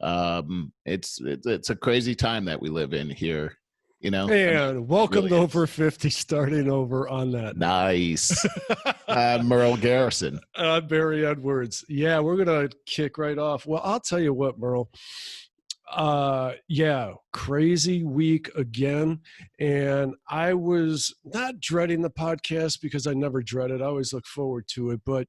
well. It's a crazy time that we live in here, you know. And welcome really to Over 50, starting over on that. Nice. Merle Garrison. Barry Edwards. Yeah, we're going to kick right off. Well, I'll tell you what, Merle. Yeah, crazy week again. And I was not dreading the podcast because I never dread it. I always look forward to it, but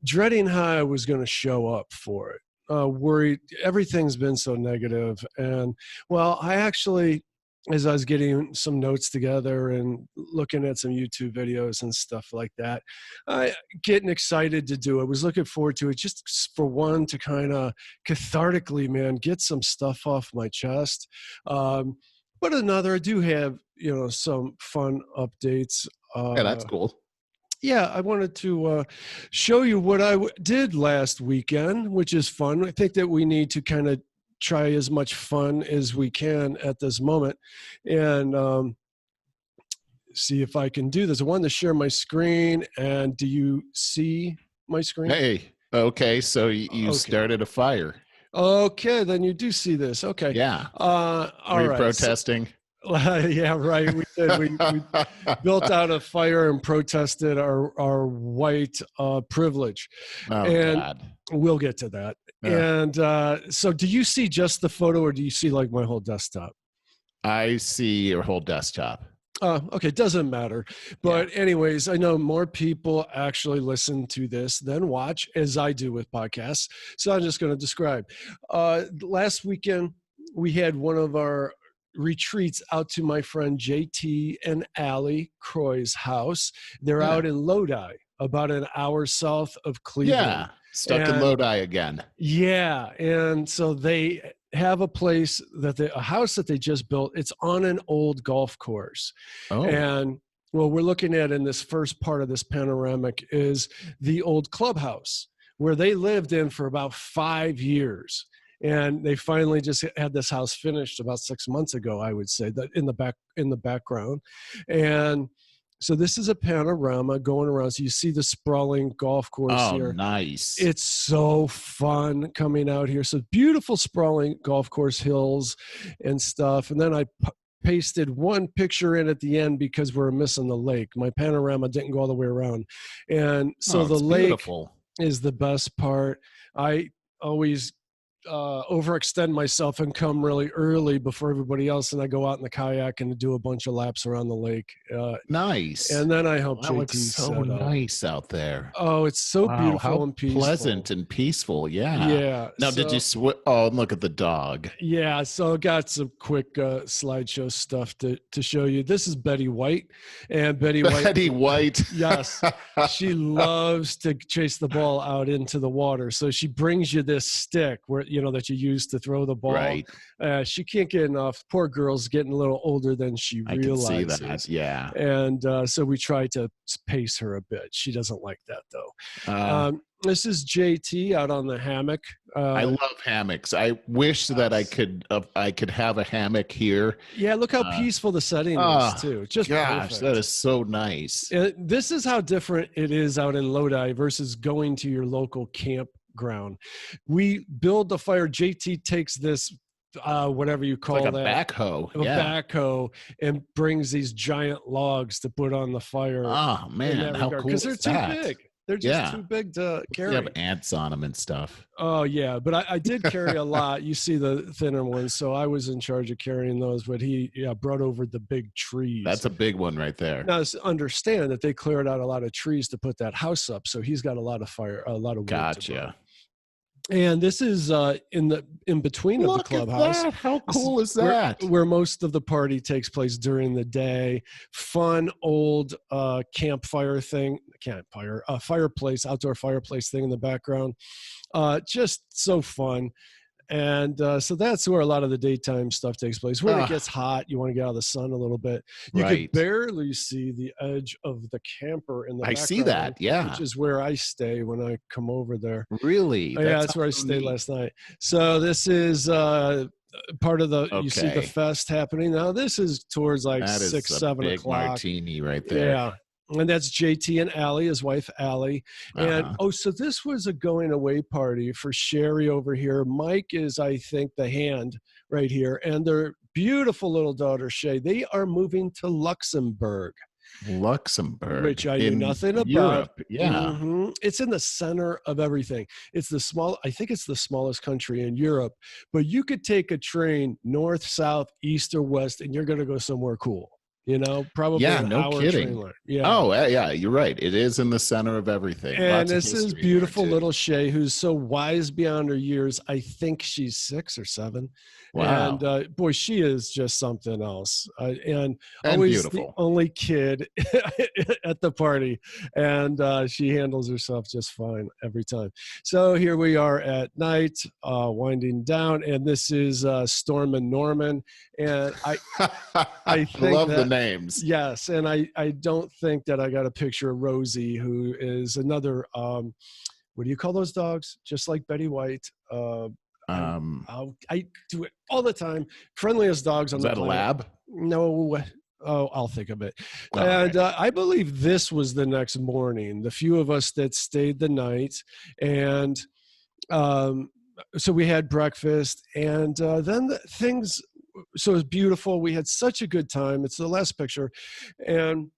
dreading how I was going to show up for it. Worried. Everything's been so negative. And well, I actually, as I was getting some notes together and looking at some YouTube videos and stuff like that, getting excited to do it. Was looking forward to it just for one, to kind of cathartically, man, get some stuff off my chest. But another, I do have, some fun updates. Yeah, that's cool. Yeah, I wanted to show you what I did last weekend, which is fun. I think that we need to kind of try as much fun as we can at this moment and see if I can do this. I wanted to share my screen. And do you see my screen? Hey, okay. So you started a fire. Okay, then you do see this. Okay. Yeah. All Were you right. protesting? Yeah, right. We did. We built out a fire and protested our white privilege. Oh, and God. We'll get to that. Yeah. And so do you see just the photo, or do you see like my whole desktop? I see your whole desktop. Okay, doesn't matter. But anyways, I know more people actually listen to this than watch, as I do with podcasts. So I'm just going to describe. Last weekend, we had one of our retreats out to my friend JT and Allie Croy's house. They're out in Lodi, about an hour south of Cleveland. Yeah, stuck in Lodi again. Yeah, and so they have a place a house that they just built. It's on an old golf course. Oh. And what we're looking at in this first part of this panoramic is the old clubhouse where they lived in for about 5 years. And they finally just had this house finished about 6 months ago, I would say, that in the background. And so this is a panorama going around. So you see the sprawling golf course here. Oh, nice. It's so fun coming out here. So beautiful sprawling golf course hills and stuff. And then I pasted one picture in at the end because we're missing the lake. My panorama didn't go all the way around. And so the lake is the best part. I always overextend myself and come really early before everybody else, and I go out in the kayak and do a bunch of laps around the lake. Nice. And then I help JT looks so nice out there. Oh, it's so beautiful and peaceful. Pleasant and peaceful. Yeah. Yeah. Now, did you oh, and look at the dog. Yeah. So I got some quick slideshow stuff to show you. This is Betty White, and Betty White. Yes. She loves to chase the ball out into the water. So she brings you this stick where that you use to throw the ball. Right. She can't get enough. Poor girl's getting a little older than she realizes. I can see that. Yeah. And so we try to pace her a bit. She doesn't like that though. This is JT out on the hammock. I love hammocks. I wish that I could have a hammock here. Yeah, look how peaceful the setting is too. Just gosh, perfect. That is so nice. This is how different it is out in Lodi versus going to your local campground. We build the fire. JT takes this whatever you call like that, backhoe, backhoe, and brings these giant logs to put on the fire. Oh man, how cool! Because they're too big. They're just too big to carry. You have ants on them and stuff. Oh yeah, but I did carry a lot. You see the thinner ones, so I was in charge of carrying those. But he brought over the big trees. That's a big one right there. Now understand that they cleared out a lot of trees to put that house up, so he's got a lot of wood. Gotcha. And this is in between of the clubhouse. At that. How cool is that? Where most of the party takes place during the day. Fun old campfire thing, fireplace, outdoor fireplace thing in the background. Just so fun. And so that's where a lot of the daytime stuff takes place. When it gets hot, you want to get out of the sun a little bit. You can barely see the edge of the camper in the background. I see that, yeah. Which is where I stay when I come over there. Really? That's where I stayed last night. So this is part of the, you see the fest happening. Now this is towards like 6, 7 o'clock. Martini right there. Yeah. And that's JT and Allie, his wife Allie. And so this was a going away party for Sherry over here. Mike is, I think, the hand right here, and their beautiful little daughter Shay. They are moving to Luxembourg. Which I knew nothing about. Europe. Yeah. It's in the center of everything. I think it's the smallest country in Europe, but you could take a train north, south, east, or west, and you're going to go somewhere cool. Probably an hour train line. Yeah. Oh, yeah, you're right. It is in the center of everything. And this is beautiful little Shay, who's so wise beyond her years. I think she's 6 or 7. Wow. And boy, she is just something else. And always beautiful. The only kid at the party. And she handles herself just fine every time. So here we are at night, winding down. And this is Storm and Norman. And I think love the names. Yes. And I don't think that I got a picture of Rosie, who is another, what do you call those dogs? Just like Betty White. I do it all the time. Friendliest dogs on the planet. Is that a lab? No. Oh, I'll think of it. Oh, and I believe this was the next morning, the few of us that stayed the night. And so we had breakfast, and then things, so it was beautiful. We had such a good time. It's the last picture. And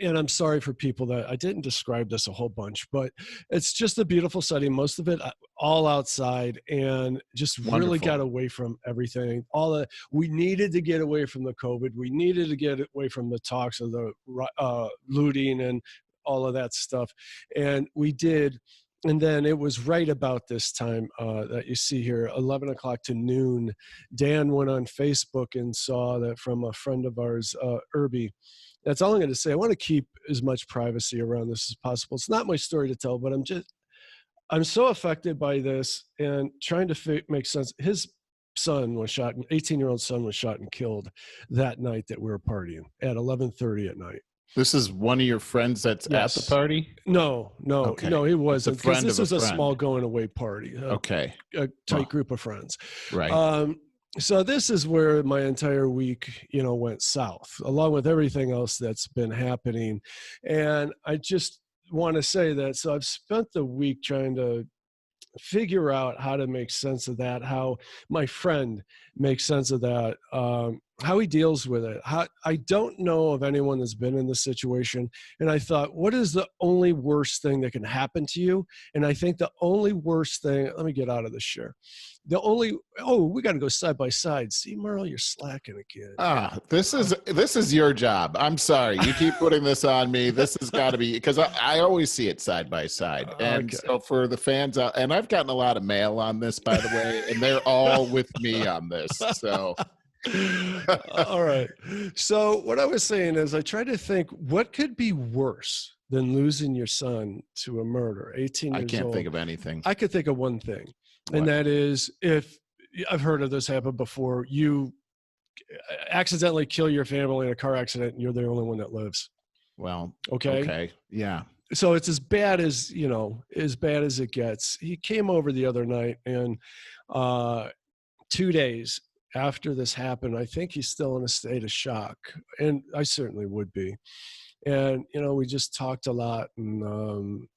I'm sorry for people that I didn't describe this a whole bunch, but it's just a beautiful setting. Most of it all outside, and just really got away from everything. We needed to get away from the COVID. We needed to get away from the talks of the looting and all of that stuff. And we did. And then it was right about this time that you see here, 11 o'clock to noon, Dan went on Facebook and saw that from a friend of ours, Irby. That's all I'm going to say. I want to keep as much privacy around this as possible. It's not my story to tell, but I'm so affected by this and trying to make sense. His son was shot, an 18-year-old son was shot and killed that night that we were partying at 11:30 at night. This is one of your friends that's at the party? No, he wasn't. Because this was a small going away party. A tight group of friends. Right. So this is where my entire week, went south, along with everything else that's been happening. And I just want to say that, so I've spent the week trying to figure out how to make sense of that, how my friend makes sense of that, how he deals with it. I don't know of anyone that's been in this situation. And I thought, what is the only worst thing that can happen to you? And I think the only worst thing, let me get out of this share. We got to go side by side. See, Merle, you're slacking again. This is your job. I'm sorry. You keep putting this on me. This has got to be, because I always see it side by side. And so for the fans out, and I've gotten a lot of mail on this, by the way, and they're all with me on this. So. All right. So what I was saying is I tried to think what could be worse than losing your son to a murder, 18 years old. I can't think of anything. I could think of one thing. And that is, if I've heard of this happen before, you accidentally kill your family in a car accident and you're the only one that lives. Well, okay. Yeah. So it's as bad as it gets. He came over the other night, and 2 days after this happened, I think he's still in a state of shock, and I certainly would be. And, we just talked a lot, and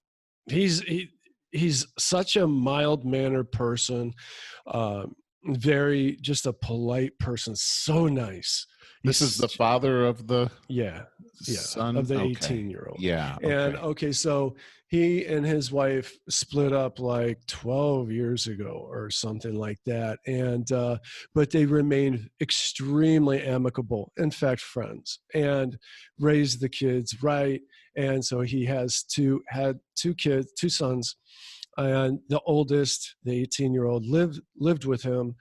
he's such a mild-mannered person, very just a polite person, so nice. This is the father of the son of the 18-year-old. Yeah. And so he and his wife split up like 12 years ago or something like that. And but they remained extremely amicable, in fact, friends, and raised the kids right. And so he had two kids, 2 sons, and the oldest, the 18-year-old, lived with him.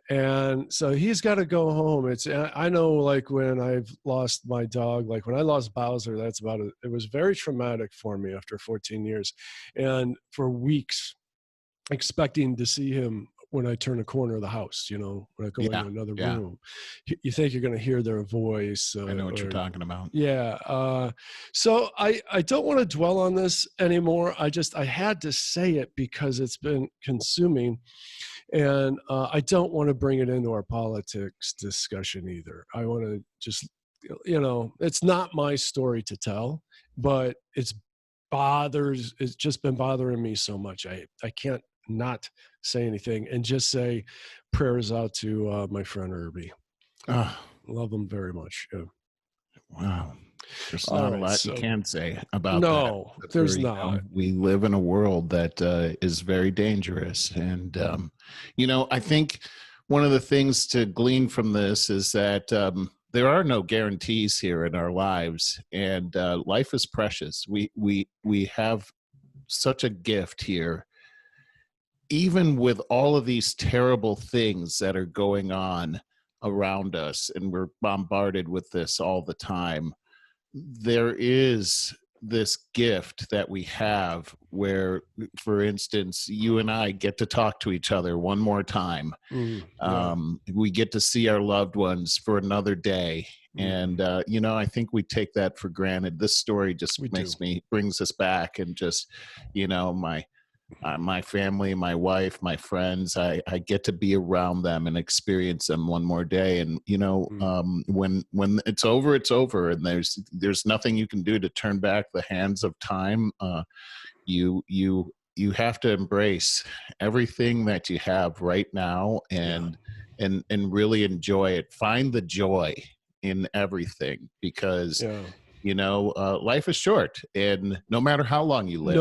And so he's got to go home. I know, like when I've lost my dog, like when I lost Bowser, it was very traumatic for me after 14 years. And for weeks, expecting to see him when I turn a corner of the house, when I go into another room, you think you're going to hear their voice. I know what you're talking about. Yeah. So I don't want to dwell on this anymore. I had to say it because it's been consuming. And I don't want to bring it into our politics discussion either. I want to just it's not my story to tell, but it's just been bothering me so much. I can't not say anything and just say prayers out to my friend Irby. Love him very much. Yeah. Wow. There's not a lot you can say about that. No, there's not. We live in a world that is very dangerous. And, I think one of the things to glean from this is that there are no guarantees here in our lives, and life is precious. We have such a gift here. Even with all of these terrible things that are going on around us, and we're bombarded with this all the time, there is this gift that we have where, for instance, you and I get to talk to each other one more time. We get to see our loved ones for another day. And, I think we take that for granted. This story just brings us back, and just, my family, my wife, my friends, I get to be around them and experience them one more day. And, when it's over, it's over. And there's nothing you can do to turn back the hands of time. You have to embrace everything that you have right now and really enjoy it. Find the joy in everything, because life is short, and no matter how long you live,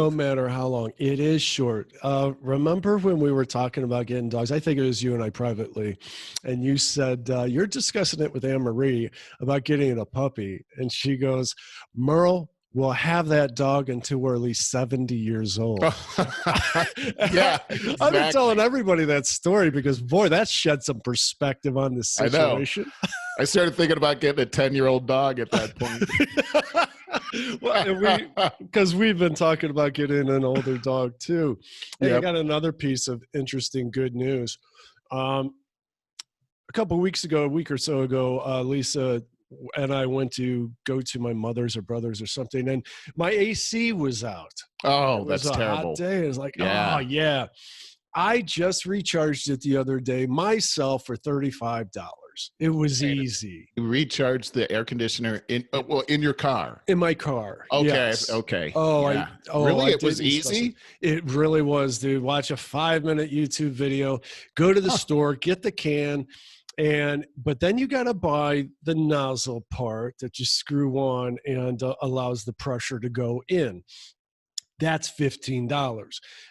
it is short. Remember when we were talking about getting dogs? I think it was you and I privately, and you said you're discussing it with Anne Marie about getting a puppy, and she goes, "Merle, we'll have that dog until we're at least 70 years old." Yeah, exactly. I've been telling everybody that story because, boy, that shed some perspective on this situation. I started thinking about getting a 10-year-old dog at that point. Because we've been talking about getting an older dog too. Hey, I got another piece of interesting good news. A week or so ago, Lisa and I went to go to my mother's or brother's or something, and my AC was out. Oh, that's terrible. Hot day. It was like, oh yeah. I just recharged it the other day myself for $35. It was easy. You recharged the air conditioner in your car. In my car. Okay. Yes. Okay. Really? It was easy? It really was, dude. Watch a 5-minute YouTube video, go to the store, get the can, but then you got to buy the nozzle part that you screw on and allows the pressure to go in. That's $15.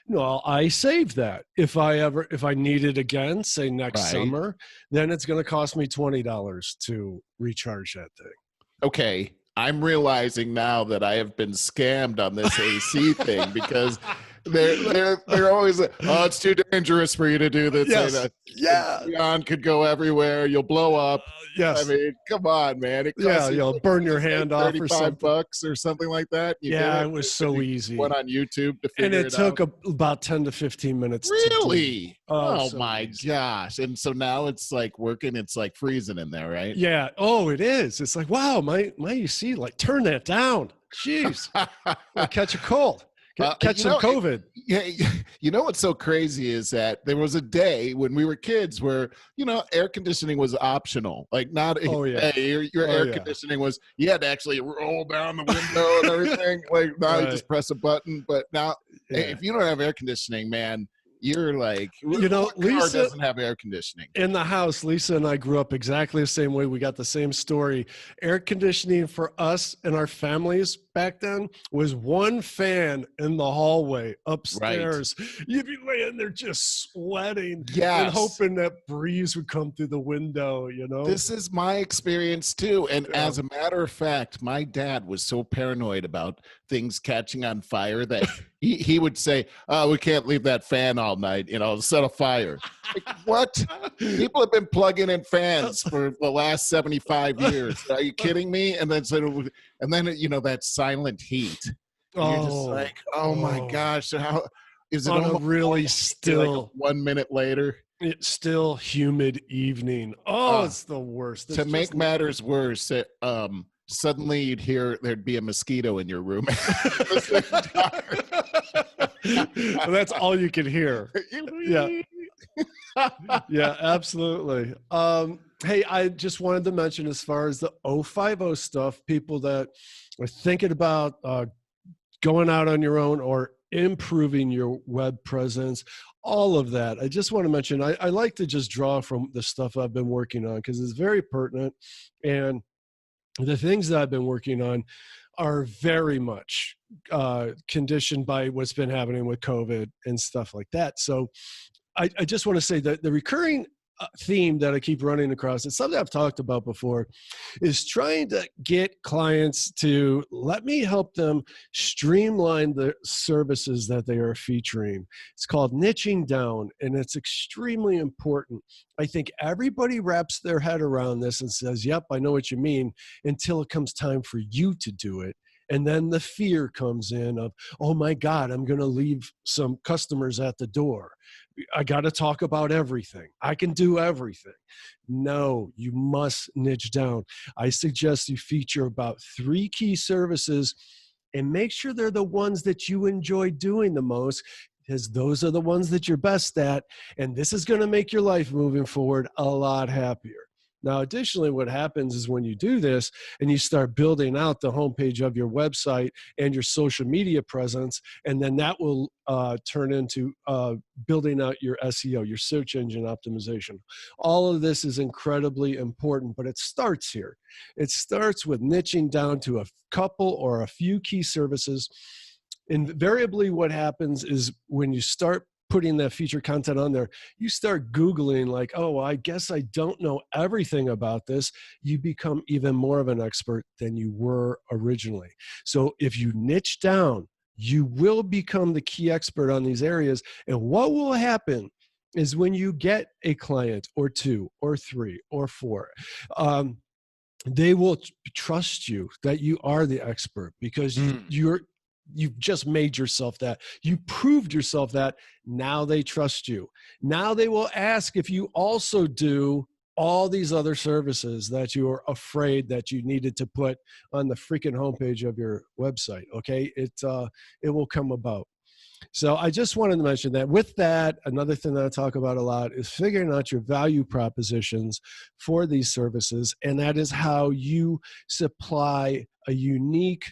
Well, I saved that. If I need it again, say next summer, then it's going to cost me $20 to recharge that thing. Okay. I'm realizing now that I have been scammed on this AC thing, because they're always like, oh, it's too dangerous for you to do this. Yes. Yeah. Neon could go everywhere. You'll blow up. Yes. I mean, come on, man. You'll burn your hand off or something. $35 or something like that. It was so easy. Went on YouTube to figure it out. And it took about 10 to 15 minutes. Really? Oh so my gosh. And so now it's like working. It's like freezing in there, right? Yeah. Oh, it is. It's like, wow, my AC, like, turn that down. Jeez. I'll catch a cold. Catch some COVID. What's so crazy is that there was a day when we were kids where, air conditioning was optional. Like, not, your air conditioning was, you had to actually roll down the window and everything. Like, now you just press a button. But now, if you don't have air conditioning, man, you're like, Lisa car doesn't have air conditioning. In the house, Lisa and I grew up exactly the same way. We got the same story. Air conditioning for us and our families back then was one fan in the hallway upstairs. Right. You'd be laying there just sweating and hoping that breeze would come through the window, This is my experience too. And as a matter of fact, my dad was so paranoid about things catching on fire that he would say, oh, we can't leave that fan all night, set a fire. Like, what? People have been plugging in fans for the last 75 years. Are you kidding me? And then that silent heat. You're just like, oh my gosh. How is it on a really still, like 1 minute later? It's still humid evening. It's the worst. To make matters worse, suddenly you'd hear there'd be a mosquito in your room. That's all you could hear. Yeah. Yeah, absolutely. Hey, I just wanted to mention, as far as the O5O stuff, people that are thinking about going out on your own or improving your web presence, all of that. I just want to mention, I like to just draw from the stuff I've been working on because it's very pertinent. And the things that I've been working on are very much conditioned by what's been happening with COVID and stuff like that. So I just want to say that the recurring theme that I keep running across, it's something I've talked about before, is trying to get clients to let me help them streamline the services that they are featuring. It's called niching down, and it's extremely important. I think everybody wraps their head around this and says, yep, I know what you mean, until it comes time for you to do it. And then the fear comes in of, oh my God, I'm going to leave some customers at the door. I got to talk about everything. I can do everything. No, you must niche down. I suggest you feature about 3 key services and make sure they're the ones that you enjoy doing the most, because those are the ones that you're best at. And this is going to make your life moving forward a lot happier. Now, additionally, what happens is when you do this and you start building out the homepage of your website and your social media presence, and then that will turn into building out your SEO, your search engine optimization. All of this is incredibly important, but it starts here. It starts with niching down to a couple or a few key services. Invariably, what happens is when you start putting that feature content on there, you start Googling like, oh, I guess I don't know everything about this. You become even more of an expert than you were originally. So if you niche down, you will become the key expert on these areas. And what will happen is when you get a client or 2 or 3 or 4, they will trust you that you are the expert because you've just made yourself that. You proved yourself that. Now they trust you. Now they will ask if you also do all these other services that you are afraid that you needed to put on the freaking homepage of your website. Okay, it will come about. So I just wanted to mention that. With that, another thing that I talk about a lot is figuring out your value propositions for these services, and that is how you supply a unique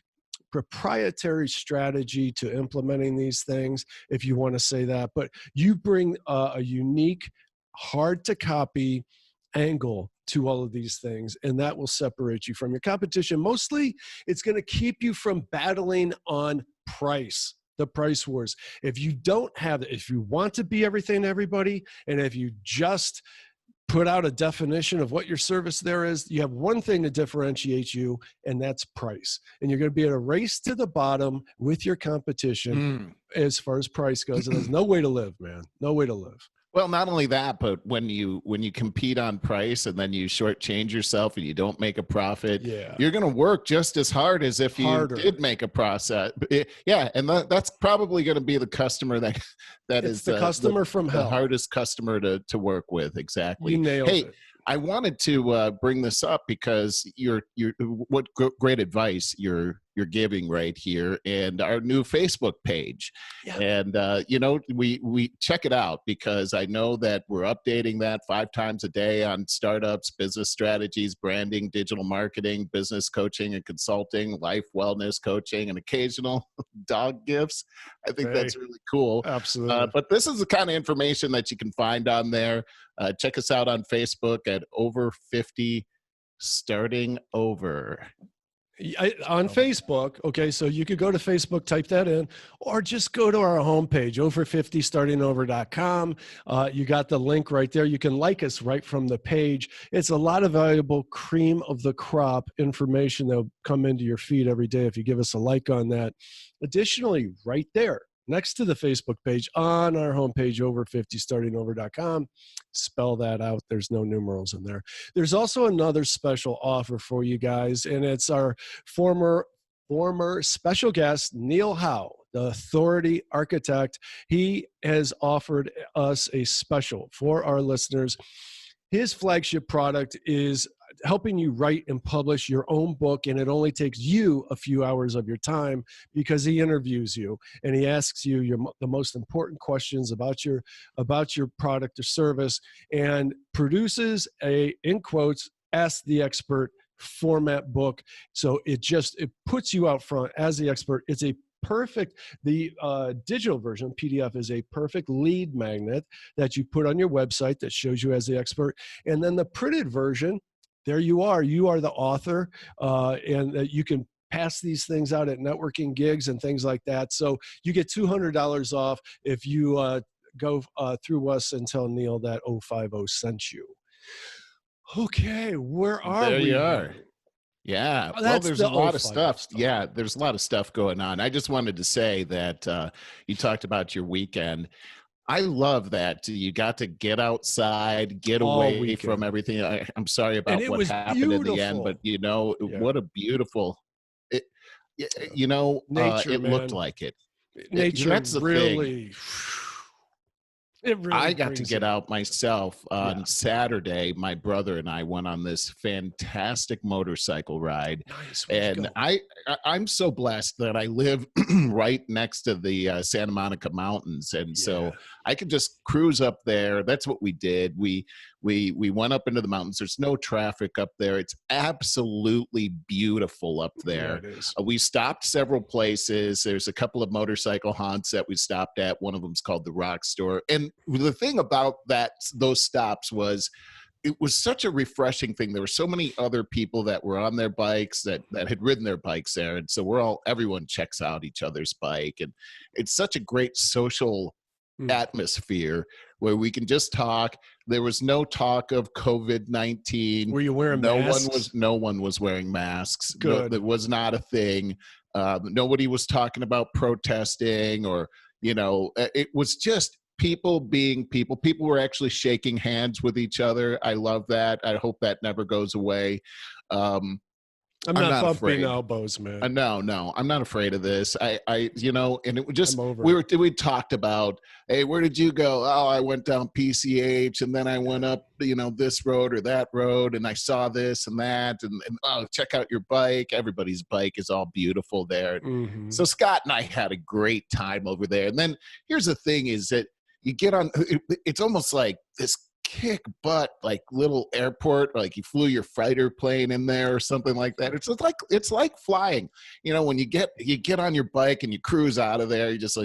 proprietary strategy to implementing these things, if you want to say that. But you bring a unique, hard to copy angle to all of these things, and that will separate you from your competition. Mostly, it's going to keep you from battling on price. The price wars. If you don't have it, if you want to be everything to everybody, and if you just put out a definition of what your service there is, you have one thing to differentiate you, and that's price. And you're going to be at a race to the bottom with your competition as far as price goes. And there's no way to live, man. No way to live. Well, not only that, but when you compete on price and then you shortchange yourself and you don't make a profit, you're going to work just as hard as if you did make a profit. Yeah, and that's probably going to be the customer that is the customer from hell, the hardest customer to work with. Exactly. You nailed it. I wanted to bring this up because what great advice you're giving right here, and our new Facebook page. And we check it out because I know that we're updating that 5 times a day on startups, business strategies, branding, digital marketing, business coaching and consulting, life wellness coaching, and occasional dog gifts. I think that's really cool. Absolutely. But this is the kind of information that you can find on there. Check us out on Facebook at Over 50 Starting Over. On Facebook, okay, so you could go to Facebook, type that in, or just go to our homepage, Overfiftystartingover.com. You got the link right there. You can like us right from the page. It's a lot of valuable cream of the crop information that will come into your feed every day if you give us a like on that. Additionally, right there, next to the Facebook page on our homepage, Overfiftystartingover.com. Spell that out. There's no numerals in there. There's also another special offer for you guys, and it's our former special guest, Neil Howe, the authority architect. He has offered us a special for our listeners. his flagship product is helping you write and publish your own book, and it only takes you a few hours of your time because he interviews you and he asks you the most important questions about your product or service, and produces a, in quotes, ask the expert format book. So it puts you out front as the expert. It's a the digital version PDF is a perfect lead magnet that you put on your website that shows you as the expert. And then the printed version, there you are the author, and you can pass these things out at networking gigs and things like that. So you get $200 off if you go through us and tell Neil that O5O sent you. Okay, where are there we? You are. Yeah. Well, there's a lot of stuff. Yeah, there's a lot of stuff going on. I just wanted to say that you talked about your weekend. I love that you got to get outside, get away from everything. I'm sorry about what happened in the end, but what a beautiful, nature, it looked like it. Nature, that's the really. Thing. It really I got to get out myself on Saturday. My brother and I went on this fantastic motorcycle ride. Nice. And I'm so blessed that I live right next to the Santa Monica Mountains. And so I could just cruise up there. That's what we did. We went up into the mountains. There's no traffic up there. It's absolutely beautiful up there. Yeah, it is. We stopped several places. There's a couple of motorcycle haunts that we stopped at. One of them's called the Rock Store. And the thing about those stops was it was such a refreshing thing. There were so many other people that were on their bikes that had ridden their bikes there. And so everyone checks out each other's bike. And it's such a great social atmosphere where we can just talk. There was no talk of COVID-19. Were you wearing masks? No one was wearing masks. Good. That was not a thing. Nobody was talking about protesting or, it was just people being people. People were actually shaking hands with each other. I love that. I hope that never goes away. I'm not bumping elbows, man. No, I'm not afraid of this. And it was just, we talked about, hey, where did you go? Oh, I went down PCH and then I went up, this road or that road and I saw this and that and oh, check out your bike. Everybody's bike is all beautiful there. Mm-hmm. So Scott and I had a great time over there. And then here's the thing is that you get on, it's almost like this kick butt like little airport, like you flew your fighter plane in there or something like that. It's like flying, when you get on your bike and you cruise out of there, you just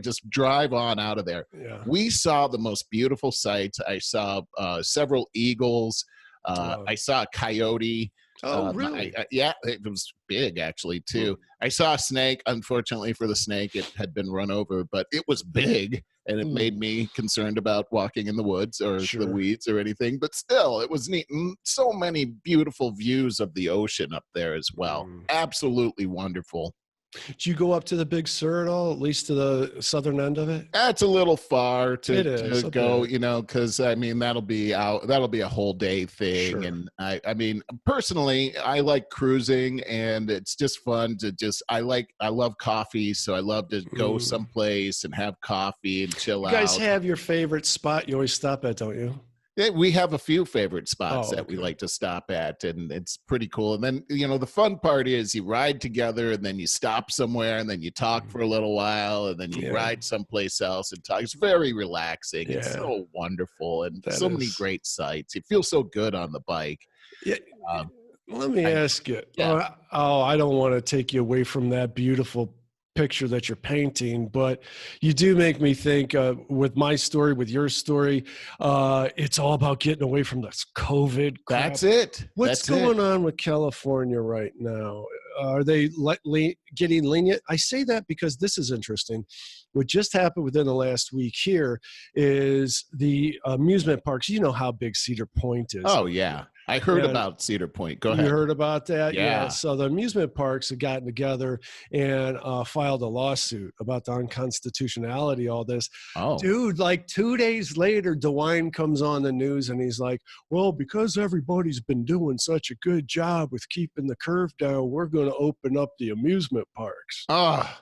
just drive on out of there. We saw the most beautiful sights. I saw several eagles. I saw a coyote. Oh, really? It was big actually too. I saw a snake. Unfortunately for the snake, it had been run over, but it was big and it made me concerned about walking in the woods or the weeds or anything, but still it was neat. And so many beautiful views of the ocean up there as well. Absolutely wonderful. Did you go up to the Big Sur at all, at least to the southern end of it? That's a little far to go, because that'll be a whole day thing. Sure. And I mean, personally, I like cruising and it's just fun to I love coffee. So I love to go someplace and have coffee and chill out. You guys have your favorite spot you always stop at, don't you? We have a few favorite spots that we like to stop at, and it's pretty cool. And then, the fun part is you ride together and then you stop somewhere and then you talk for a little while and then you ride someplace else and talk. It's very relaxing. It's so wonderful and many great sights. It feels so good on the bike. Yeah. Let me ask you. Yeah. I don't want to take you away from that beautiful picture that you're painting, but you do make me think with my story, with your story, it's all about getting away from this COVID crap. That's it. What's going on with California right now? Are they getting lenient? I say that because this is interesting. What just happened within the last week here is the amusement parks. You know how big Cedar Point is. Oh, yeah. I heard about Cedar Point. Go ahead. You heard about that? Yeah. So the amusement parks have gotten together and filed a lawsuit about the unconstitutionality of all this. Oh. Dude, like 2 days later, DeWine comes on the news and he's like, well, because everybody's been doing such a good job with keeping the curve down, we're going to open up the amusement parks. Oh.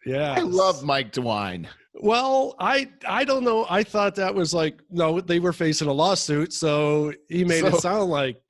Yeah. I love Mike DeWine. Well, I don't know. I thought that was like, no, they were facing a lawsuit, so he made it sound like,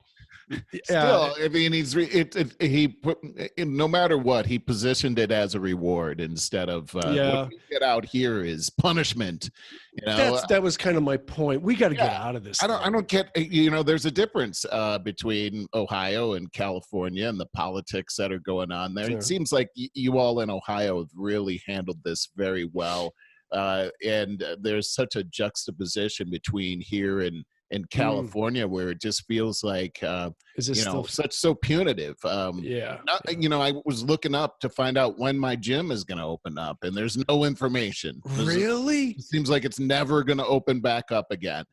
still, I mean, he put, no matter what, he positioned it as a reward instead of what we get out here is punishment. You know, that was kind of my point. We got to get out of this. I don't get, there's a difference between Ohio and California and the politics that are going on there. It seems like you all in Ohio have really handled this very well. And there's such a juxtaposition between here and in California where it just feels like so punitive. I was looking up to find out when my gym is going to open up, and there's no information. Really? It seems like it's never going to open back up again.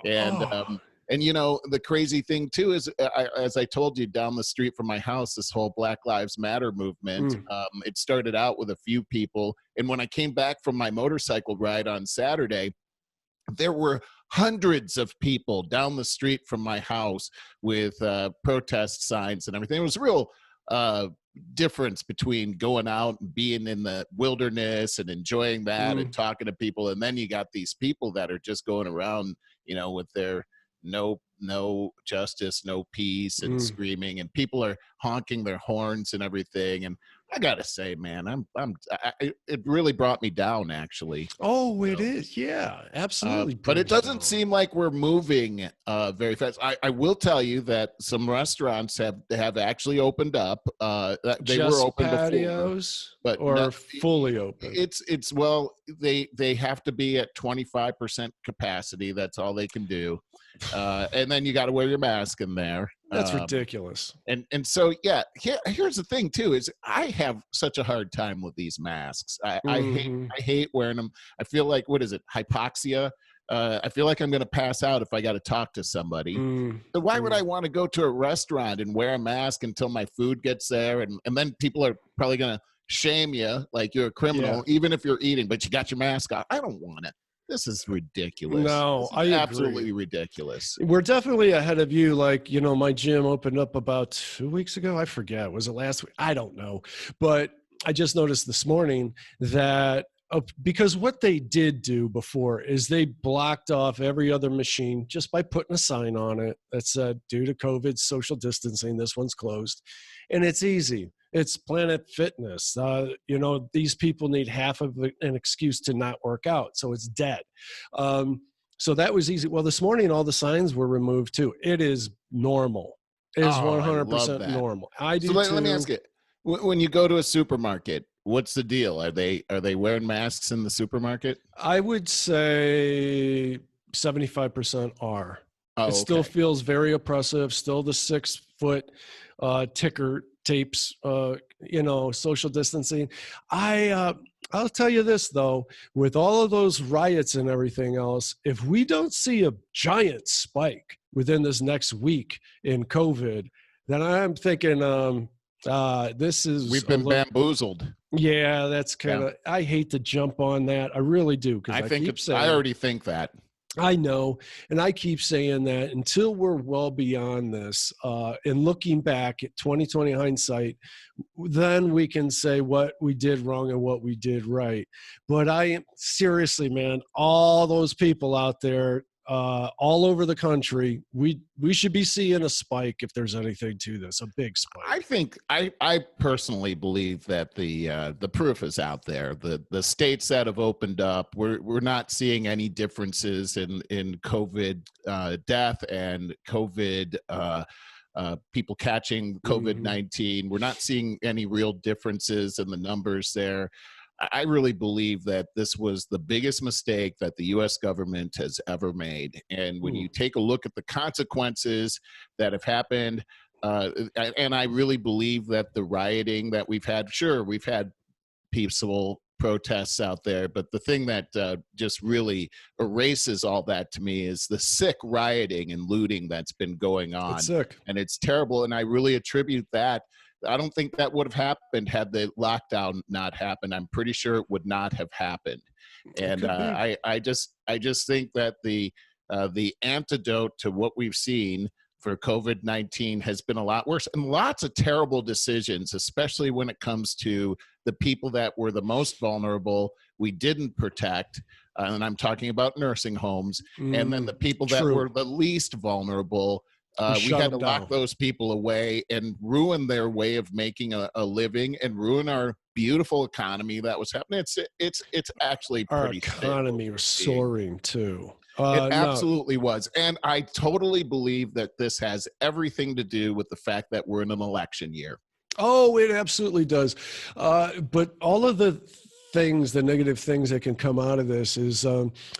And the crazy thing too is, as I told you, down the street from my house, this whole Black Lives Matter movement, it started out with a few people. And when I came back from my motorcycle ride on Saturday, there were hundreds of people down the street from my house with protest signs and everything. It was a real difference between going out and being in the wilderness and enjoying that and talking to people. And then you got these people that are just going around, with their no justice, no peace, and screaming, and people are honking their horns and everything. And I gotta say, man, it really brought me down, actually. Oh, it is, yeah, absolutely. But it doesn't seem like we're moving very fast. I will tell you that some restaurants have actually opened up. They were open patios, before, but fully open. It's they have to be at 25% capacity. That's all they can do. And then you got to wear your mask in there. That's ridiculous. And so, here's the thing too, is I have such a hard time with these masks. I hate wearing them. I feel like, what is it? Hypoxia. I feel like I'm going to pass out if I got to talk to somebody. So why would I want to go to a restaurant and wear a mask until my food gets there? And then people are probably going to shame you like you're a criminal, even if you're eating, but you got your mask on. I don't want it. This is ridiculous. No, I absolutely ridiculous. We're definitely ahead of you. Like, my gym opened up about 2 weeks ago. I forget. Was it last week? I don't know. But I just noticed this morning that because what they did do before is they blocked off every other machine just by putting a sign on it that said, due to COVID social distancing, this one's closed. And it's easy. It's Planet Fitness. These people need half of an excuse to not work out, so it's dead. So that was easy. Well, this morning, all the signs were removed too. It is normal. It is 100% normal. I do. So let me ask you: when you go to a supermarket, what's the deal? Are they wearing masks in the supermarket? I would say 75% are. It still feels very oppressive. Still the 6-foot ticker tapes, social distancing. I'll tell you this though, with all of those riots and everything else, if we don't see a giant spike within this next week in COVID, then I'm thinking we've been bamboozled. Yeah, that's kind of, I hate to jump on that. I really do. I already think that. I know. And I keep saying that until we're well beyond this, and looking back at 2020 hindsight, then we can say what we did wrong and what we did right. But seriously, man, all those people out there, all over the country, we should be seeing a spike if there's anything to this, a big spike. I think I personally believe that the proof is out there. The states that have opened up, we're not seeing any differences in COVID death and COVID people catching COVID-19. We're not seeing any real differences in the numbers there. I really believe that this was the biggest mistake that the U.S. government has ever made. And when you take a look at the consequences that have happened, and I really believe that the rioting that we've had, sure, we've had peaceful protests out there, but the thing that just really erases all that to me is the sick rioting and looting that's been going on. It's sick. And it's terrible. And I really attribute that. I don't think that would have happened had the lockdown not happened. I'm pretty sure it would not have happened. And I just think that the antidote to what we've seen for COVID-19 has been a lot worse, and lots of terrible decisions, especially when it comes to the people that were the most vulnerable, we didn't protect. And I'm talking about nursing homes. And then the people that were the least vulnerable, we had to lock those people away and ruin their way of making a living and ruin our beautiful economy that was happening. It's actually pretty sick. Our economy was soaring too. It absolutely was. And I totally believe that this has everything to do with the fact that we're in an election year. Oh, it absolutely does. But all of the things, the negative things that can come out of this is,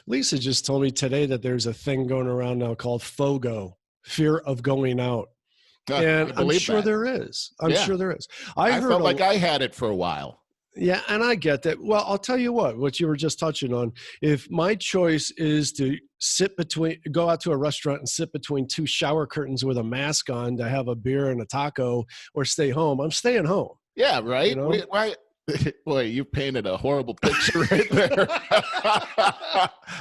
Lisa just told me today that there's a thing going around now called FOGO, fear of going out. And I'm sure there is. I'm sure there is. I felt like I had it for a while. Yeah, and I get that. Well, I'll tell you what you were just touching on. If my choice is to go out to a restaurant and sit between two shower curtains with a mask on to have a beer and a taco or stay home, I'm staying home. Yeah, right? You know? Why? Boy, you painted a horrible picture right there.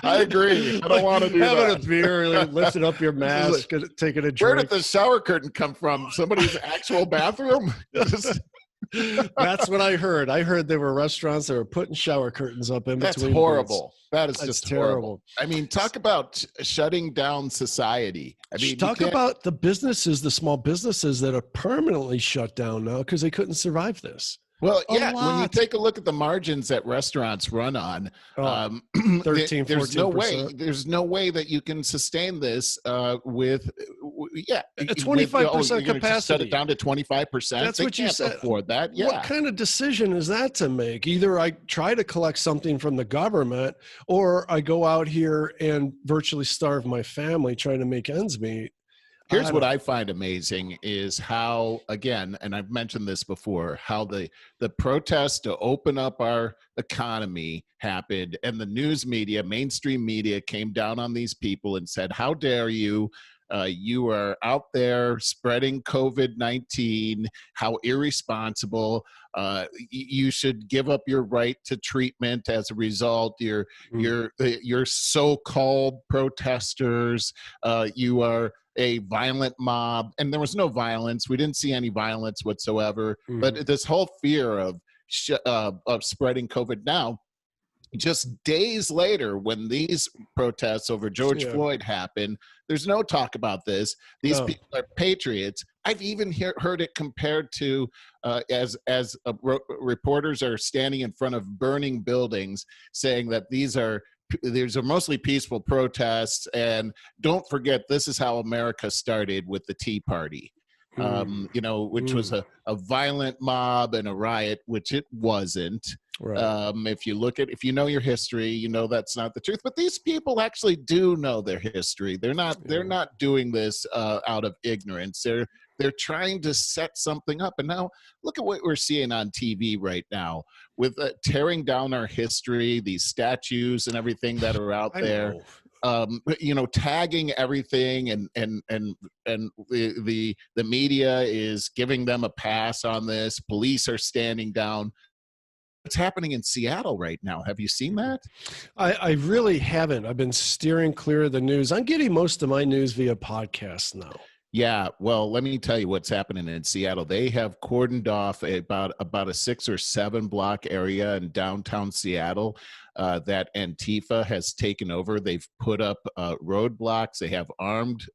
I agree. I don't want to do that. Having a beer, lifting up your mask, taking a drink. Where did the shower curtain come from? Somebody's actual bathroom? That's what I heard. I heard there were restaurants that were putting shower curtains up in between. That's horrible. That's just terrible. Horrible. I mean, talk about shutting down society. I mean, talk about the businesses, the small businesses that are permanently shut down now because they couldn't survive this. Well, yeah, when you take a look at the margins that restaurants run on, 13, there's no way that you can sustain this with a 25% capacity. Shut it down to 25%. That's what you said. Afford that. Yeah. What kind of decision is that to make? Either I try to collect something from the government, or I go out here and virtually starve my family trying to make ends meet. Here's what I find amazing is how, again, and I've mentioned this before, how the protest to open up our economy happened, and the news media, mainstream media, came down on these people and said, how dare you? You are out there spreading COVID-19. How irresponsible. You should give up your right to treatment as a result. You're so-called protesters. You are a violent mob. And there was no violence. We didn't see any violence whatsoever. But this whole fear of spreading COVID now, just days later, when these protests over George Floyd happen, there's no talk about this. These people are patriots. I've even heard it compared to as reporters are standing in front of burning buildings saying that these are mostly peaceful protests. And don't forget, this is how America started with the Tea Party. Which was a violent mob and a riot, which it wasn't. Right. If you know your history, you know that's not the truth. But these people actually do know their history. They're not doing this out of ignorance. They're trying to set something up. And now look at what we're seeing on TV right now with tearing down our history, these statues and everything that are out there. Tagging everything, and the media is giving them a pass on this. Police are standing down. What's happening in Seattle right now? Have you seen that? I really haven't. I've been steering clear of the news. I'm getting most of my news via podcasts now. Yeah, well, let me tell you what's happening in Seattle. They have cordoned off about a 6 or 7 block area in downtown Seattle that Antifa has taken over. They've put up roadblocks. They have armed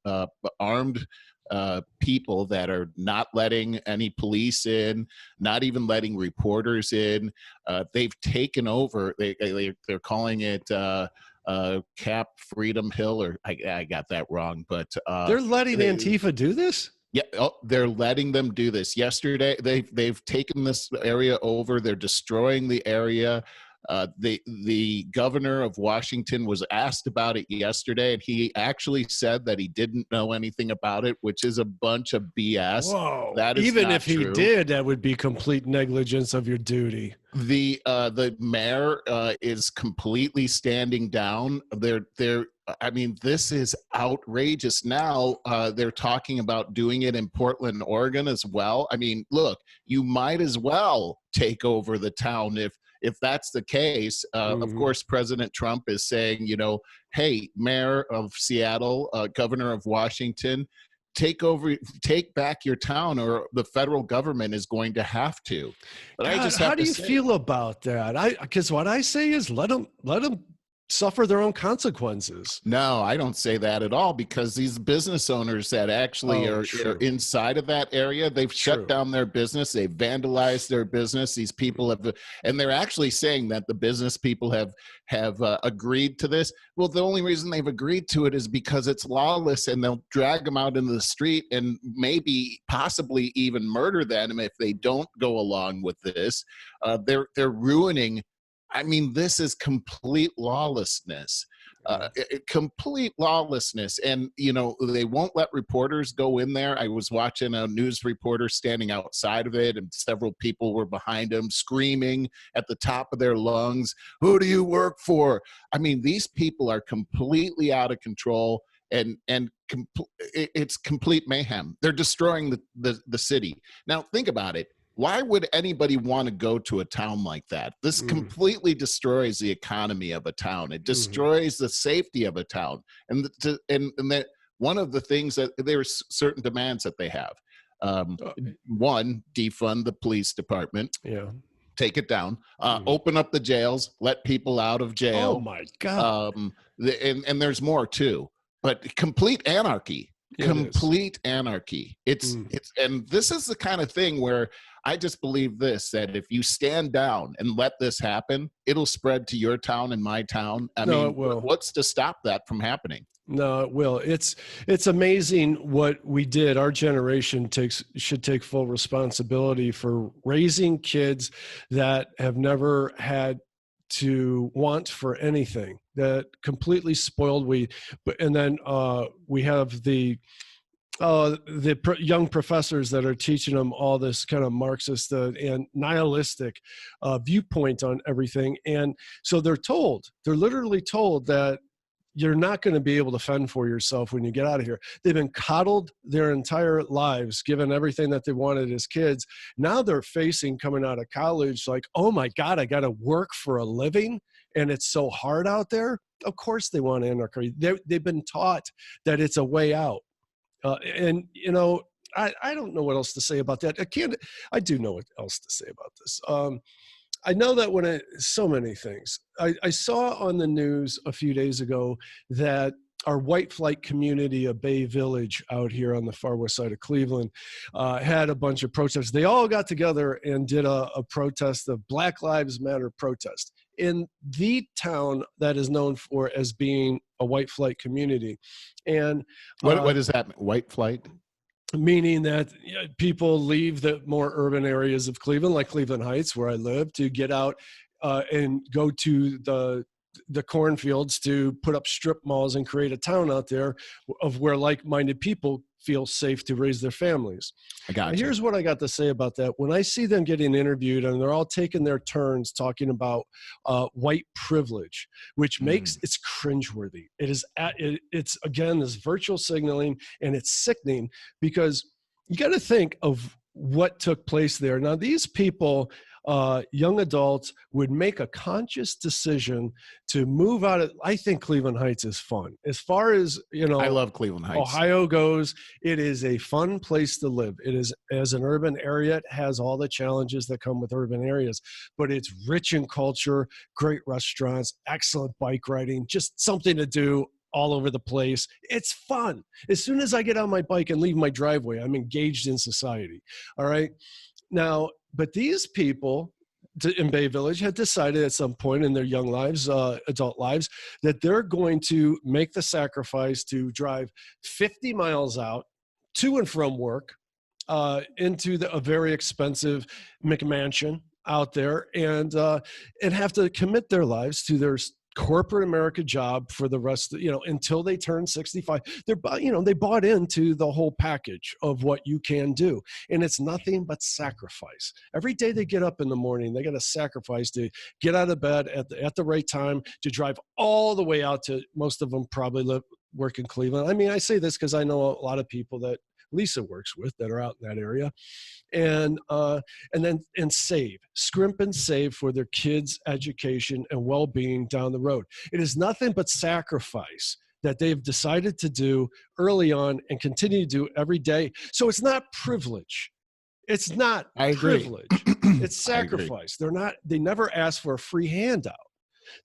people that are not letting any police in, not even letting reporters in. They've taken over. They're calling it Cap Freedom Hill, or I got that wrong, but they're letting Antifa do this. Yeah, they're letting them do this. Yesterday, they've taken this area over. They're destroying the area. The governor of Washington was asked about it yesterday, and he actually said that he didn't know anything about it, which is a bunch of BS. Whoa. That is even not if he true. did, that would be complete negligence of your duty. The mayor is completely standing down. I mean, this is outrageous. Now they're talking about doing it in Portland, Oregon as well. I mean, look, you might as well take over the town if that's the case. Of course, President Trump is saying, hey, mayor of Seattle, governor of Washington, take back your town, or the federal government is going to have to. But God, I just have how do to you say, feel about that? Because what I say is let them suffer their own consequences. no, I don't say that at all, because these business owners that actually are inside of that area, they've shut down their business. They've vandalized their business. These people have, and they're actually saying that the business people have agreed to this. Well, the only reason they've agreed to it is because it's lawless, and they'll drag them out into the street and maybe possibly even murder them if they don't go along with this. They're ruining. I mean, this is complete lawlessness, complete lawlessness. And, you know, they won't let reporters go in there. I was watching a news reporter standing outside of it, and several people were behind him screaming at the top of their lungs, "Who do you work for?" I mean, these people are completely out of control. And it's complete mayhem. They're destroying the city. Now, think about it. Why would anybody want to go to a town like that? This completely destroys the economy of a town. It destroys the safety of a town. And that one of the things that there's certain demands that they have. One, defund the police department. Yeah. Take it down. Open up the jails. Let people out of jail. Oh my God. And there's more too. But complete anarchy. Complete anarchy. It's and this is the kind of thing where I just believe this, that if you stand down and let this happen, it'll spread to your town and my town. I mean, what's to stop that from happening? No, it will. It's amazing what we did. Our generation should take full responsibility for raising kids that have never had to want for anything, that completely spoiled. And then we have the young professors that are teaching them all this kind of Marxist and nihilistic viewpoint on everything. And so they're literally told that you're not going to be able to fend for yourself when you get out of here. They've been coddled their entire lives, given everything that they wanted as kids. Now they're facing, coming out of college, like, oh my God, I got to work for a living, and it's so hard out there. Of course they want anarchy. They've been taught that it's a way out. And, you know, I don't know what else to say about that. I do know what else to say about this. I know that so many things. I saw on the news a few days ago that our white flight community of Bay Village out here on the far west side of Cleveland had a bunch of protests. They all got together and did a protest, a Black Lives Matter protest in the town that is known for as being a white flight community. And what does that mean, white flight? Meaning that people leave the more urban areas of Cleveland, like Cleveland Heights, where I live, to get out and go to the cornfields to put up strip malls and create a town out there of where like-minded people feel safe to raise their families. I got you. Here's what I got to say about that. When I see them getting interviewed and they're all taking their turns talking about white privilege, which makes it's cringeworthy. It's again, this virtual signaling, and it's sickening, because you got to think of what took place there. Now, these people, young adults, would make a conscious decision to move out of. I think Cleveland Heights is fun. As far as, you know, I love Cleveland Heights. Ohio goes, it is a fun place to live. It is, as an urban area, it has all the challenges that come with urban areas, but it's rich in culture, great restaurants, excellent bike riding, just something to do all over the place. It's fun. As soon as I get on my bike and leave my driveway, I'm engaged in society. All right. Now, but these people in Bay Village had decided at some point in their young lives, adult lives, that they're going to make the sacrifice to drive 50 miles out to and from work into a very expensive McMansion out there, and have to commit their lives to their corporate America job for the rest of, until they turn 65. They bought into the whole package of what you can do. And it's nothing but sacrifice. Every day they get up in the morning, they got to sacrifice to get out of bed at the right time, to drive all the way out to, most of them probably work in Cleveland. I mean, I say this because I know a lot of people that Lisa works with that are out in that area, and scrimp and save for their kids' education and well-being down the road. It is nothing but sacrifice that they've decided to do early on and continue to do every day. So it's not privilege. It's not I agree. privilege. It's sacrifice. They never ask for a free handout.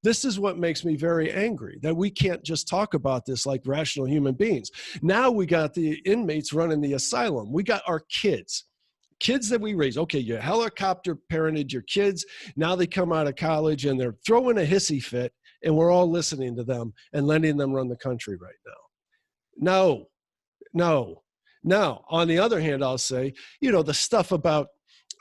This is what makes me very angry, that we can't just talk about this like rational human beings. Now we got the inmates running the asylum. We got our kids that we raise. Okay, you helicopter parented your kids. Now they come out of college and they're throwing a hissy fit, and we're all listening to them and letting them run the country right now. No. Now, on the other hand, I'll say, the stuff about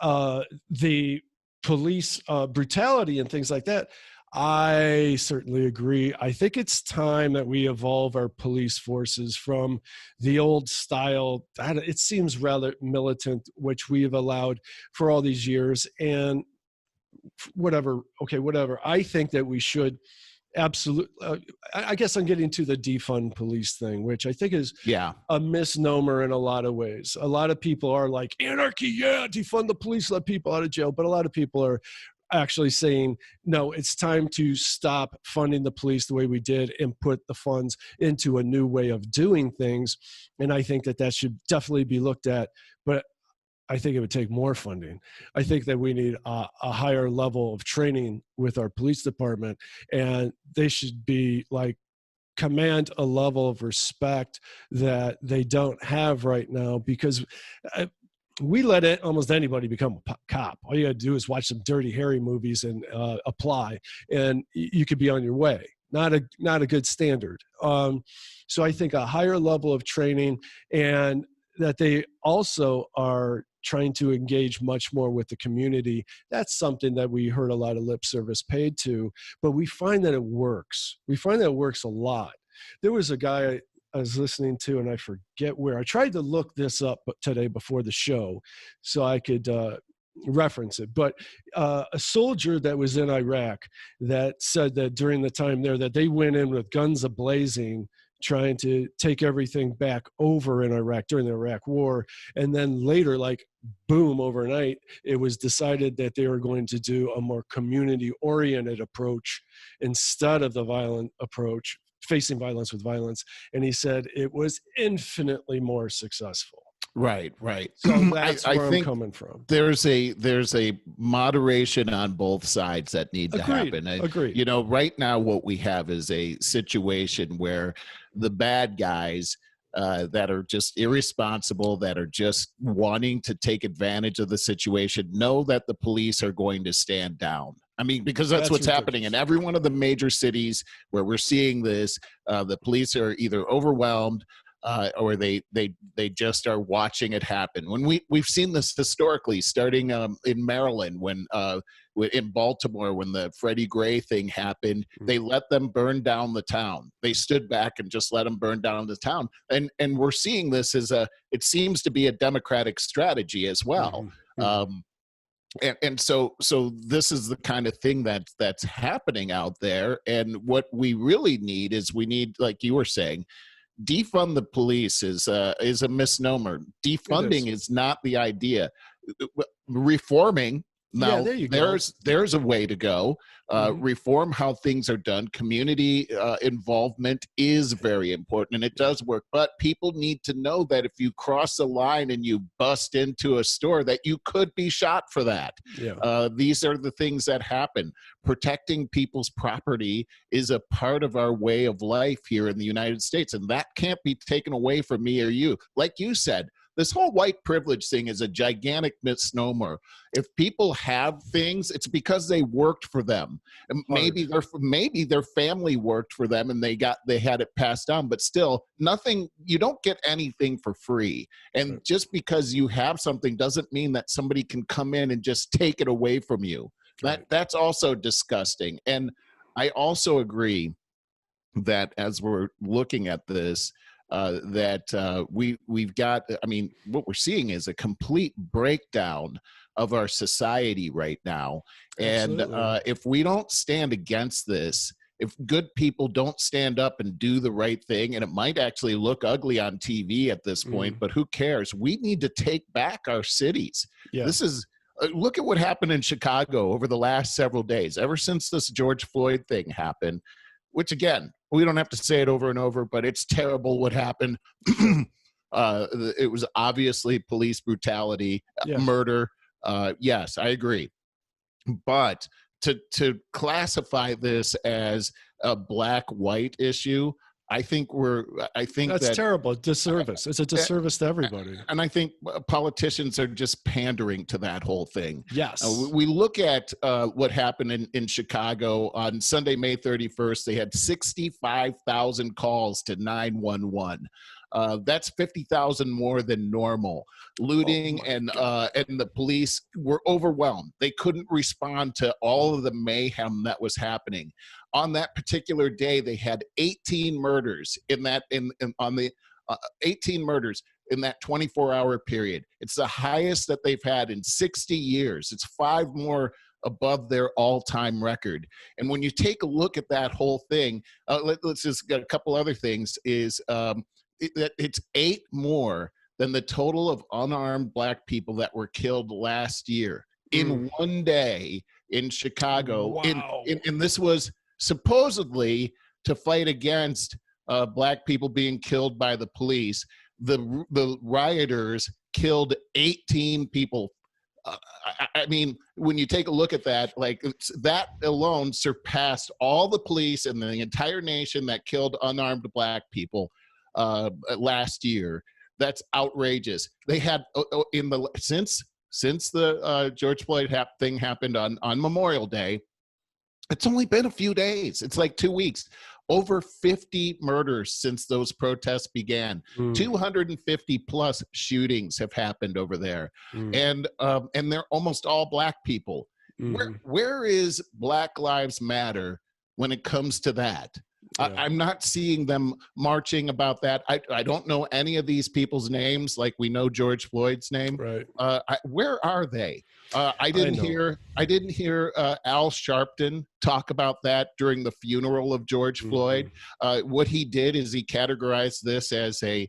the police brutality and things like that, I certainly agree. I think it's time that we evolve our police forces from the old style. It seems rather militant, which we have allowed for all these years. And whatever. I think that we should absolutely. I guess I'm getting to the defund police thing, which I think is a misnomer in a lot of ways. A lot of people are like, anarchy, defund the police, let people out of jail. But a lot of people are actually saying, no, it's time to stop funding the police the way we did and put the funds into a new way of doing things. And I think that should definitely be looked at. But I think it would take more funding. I think that we need a higher level of training with our police department, and they should be command a level of respect that they don't have right now, because we let almost anybody become a cop. All you got to do is watch some Dirty Harry movies and apply, and you could be on your way. Not a good standard. So I think a higher level of training, and that they also are trying to engage much more with the community. That's something that we heard a lot of lip service paid to, but we find that it works. We find that it works a lot. There was a guy I was listening to, and I forget where. I tried to look this up today before the show so I could reference it. But a soldier that was in Iraq that said that during the time there that they went in with guns a-blazing, trying to take everything back over in Iraq during the Iraq War. And then later, boom, overnight, it was decided that they were going to do a more community-oriented approach instead of the violent approach, facing violence with violence. And he said it was infinitely more successful. Right. So that's where I'm coming from. There's a moderation on both sides that need to happen. Agreed. Right now what we have is a situation where the bad guys that are just irresponsible, that are just wanting to take advantage of the situation, know that the police are going to stand down. I mean, because that's what's happening in every one of the major cities where we're seeing this. The police are either overwhelmed or they just are watching it happen. When we've seen this historically, starting in Maryland, when in Baltimore, when the Freddie Gray thing happened, they let them burn down the town. They stood back and just let them burn down the town. And we're seeing this as it seems to be a Democratic strategy as well. And so this is the kind of thing that's happening out there. And what we really need is like you were saying, defund the police is a misnomer. Defunding is not the idea. Reforming, now there's a way to go. Reform how things are done. Community involvement is very important, and it does work. But people need to know that if you cross the line and you bust into a store, that you could be shot for that. These are the things that happen. Protecting people's property is a part of our way of life here in the United States, and that can't be taken away from me or you. Like you said, this whole white privilege thing is a gigantic misnomer. If people have things, it's because they worked for them. And maybe their family worked for them and they had it passed on, but still nothing, you don't get anything for free. And just because you have something doesn't mean that somebody can come in and just take it away from you. That's also disgusting. And I also agree that as we're looking at this, we've got, I mean, what we're seeing is a complete breakdown of our society right now. And if we don't stand against this, if good people don't stand up and do the right thing, and it might actually look ugly on TV at this point, but who cares? We need to take back our cities. This is, look at what happened in Chicago over the last several days, ever since this George Floyd thing happened, which again, we don't have to say it over and over, but it's terrible what happened. It was obviously police brutality, murder. Yes, I agree. But to classify this as a black-white issue, I think that's terrible. Disservice. It's a disservice to everybody. And I think politicians are just pandering to that whole thing. Yes. We look at what happened in Chicago on Sunday, May 31st. They had 65,000 calls to 911. That's 50,000 more than normal. Looting and the police were overwhelmed. They couldn't respond to all of the mayhem that was happening. On that particular day, they had 18 murders in 18 murders in that 24-hour period. It's the highest that they've had in 60 years. It's 5 more above their all-time record. And when you take a look at that whole thing, let's just get a couple other things. It's 8 more than the total of unarmed black people that were killed last year in one day in Chicago. Wow. And this was supposedly to fight against black people being killed by the police. The rioters killed 18 people. I mean, when you take a look at that, like that alone surpassed all the police in the entire nation that killed unarmed black people last year. That's outrageous. They had since the George Floyd thing happened on Memorial Day, it's only been a few days. It's like 2 weeks. Over 50 murders since those protests began. 250 plus shootings have happened over there, and they're almost all black people. Where is Black Lives Matter when it comes to that? I'm not seeing them marching about that. I don't know any of these people's names, like we know George Floyd's name. Right. Where are they? I didn't hear Al Sharpton talk about that during the funeral of George Floyd. What he did is he categorized this as a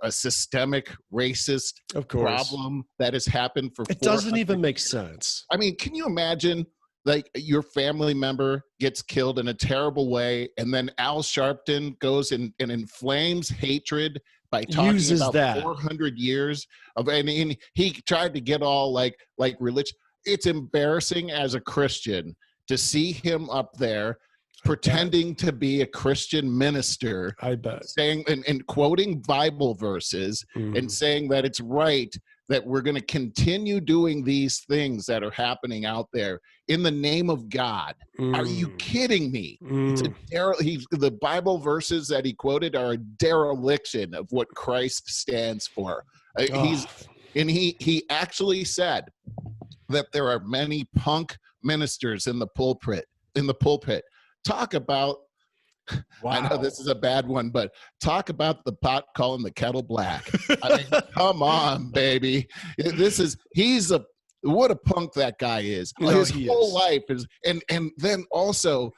systemic racist problem that has happened for. It doesn't even make sense. I mean, can you imagine? Like your family member gets killed in a terrible way, and then Al Sharpton goes and inflames hatred by talking about 400 years of, and he tried to get all like religion. It's embarrassing as a Christian to see him up there pretending to be a Christian minister. I bet. Saying and quoting Bible verses and saying that it's right that we're going to continue doing these things that are happening out there in the name of God. Are you kidding me? It's the Bible verses that he quoted are a dereliction of what Christ stands for. He actually said that there are many punk ministers in the pulpit. Talk about, I know this is a bad one, but talk about the pot calling the kettle black. I mean, come on, baby. What a punk that guy is. His whole life is, and then also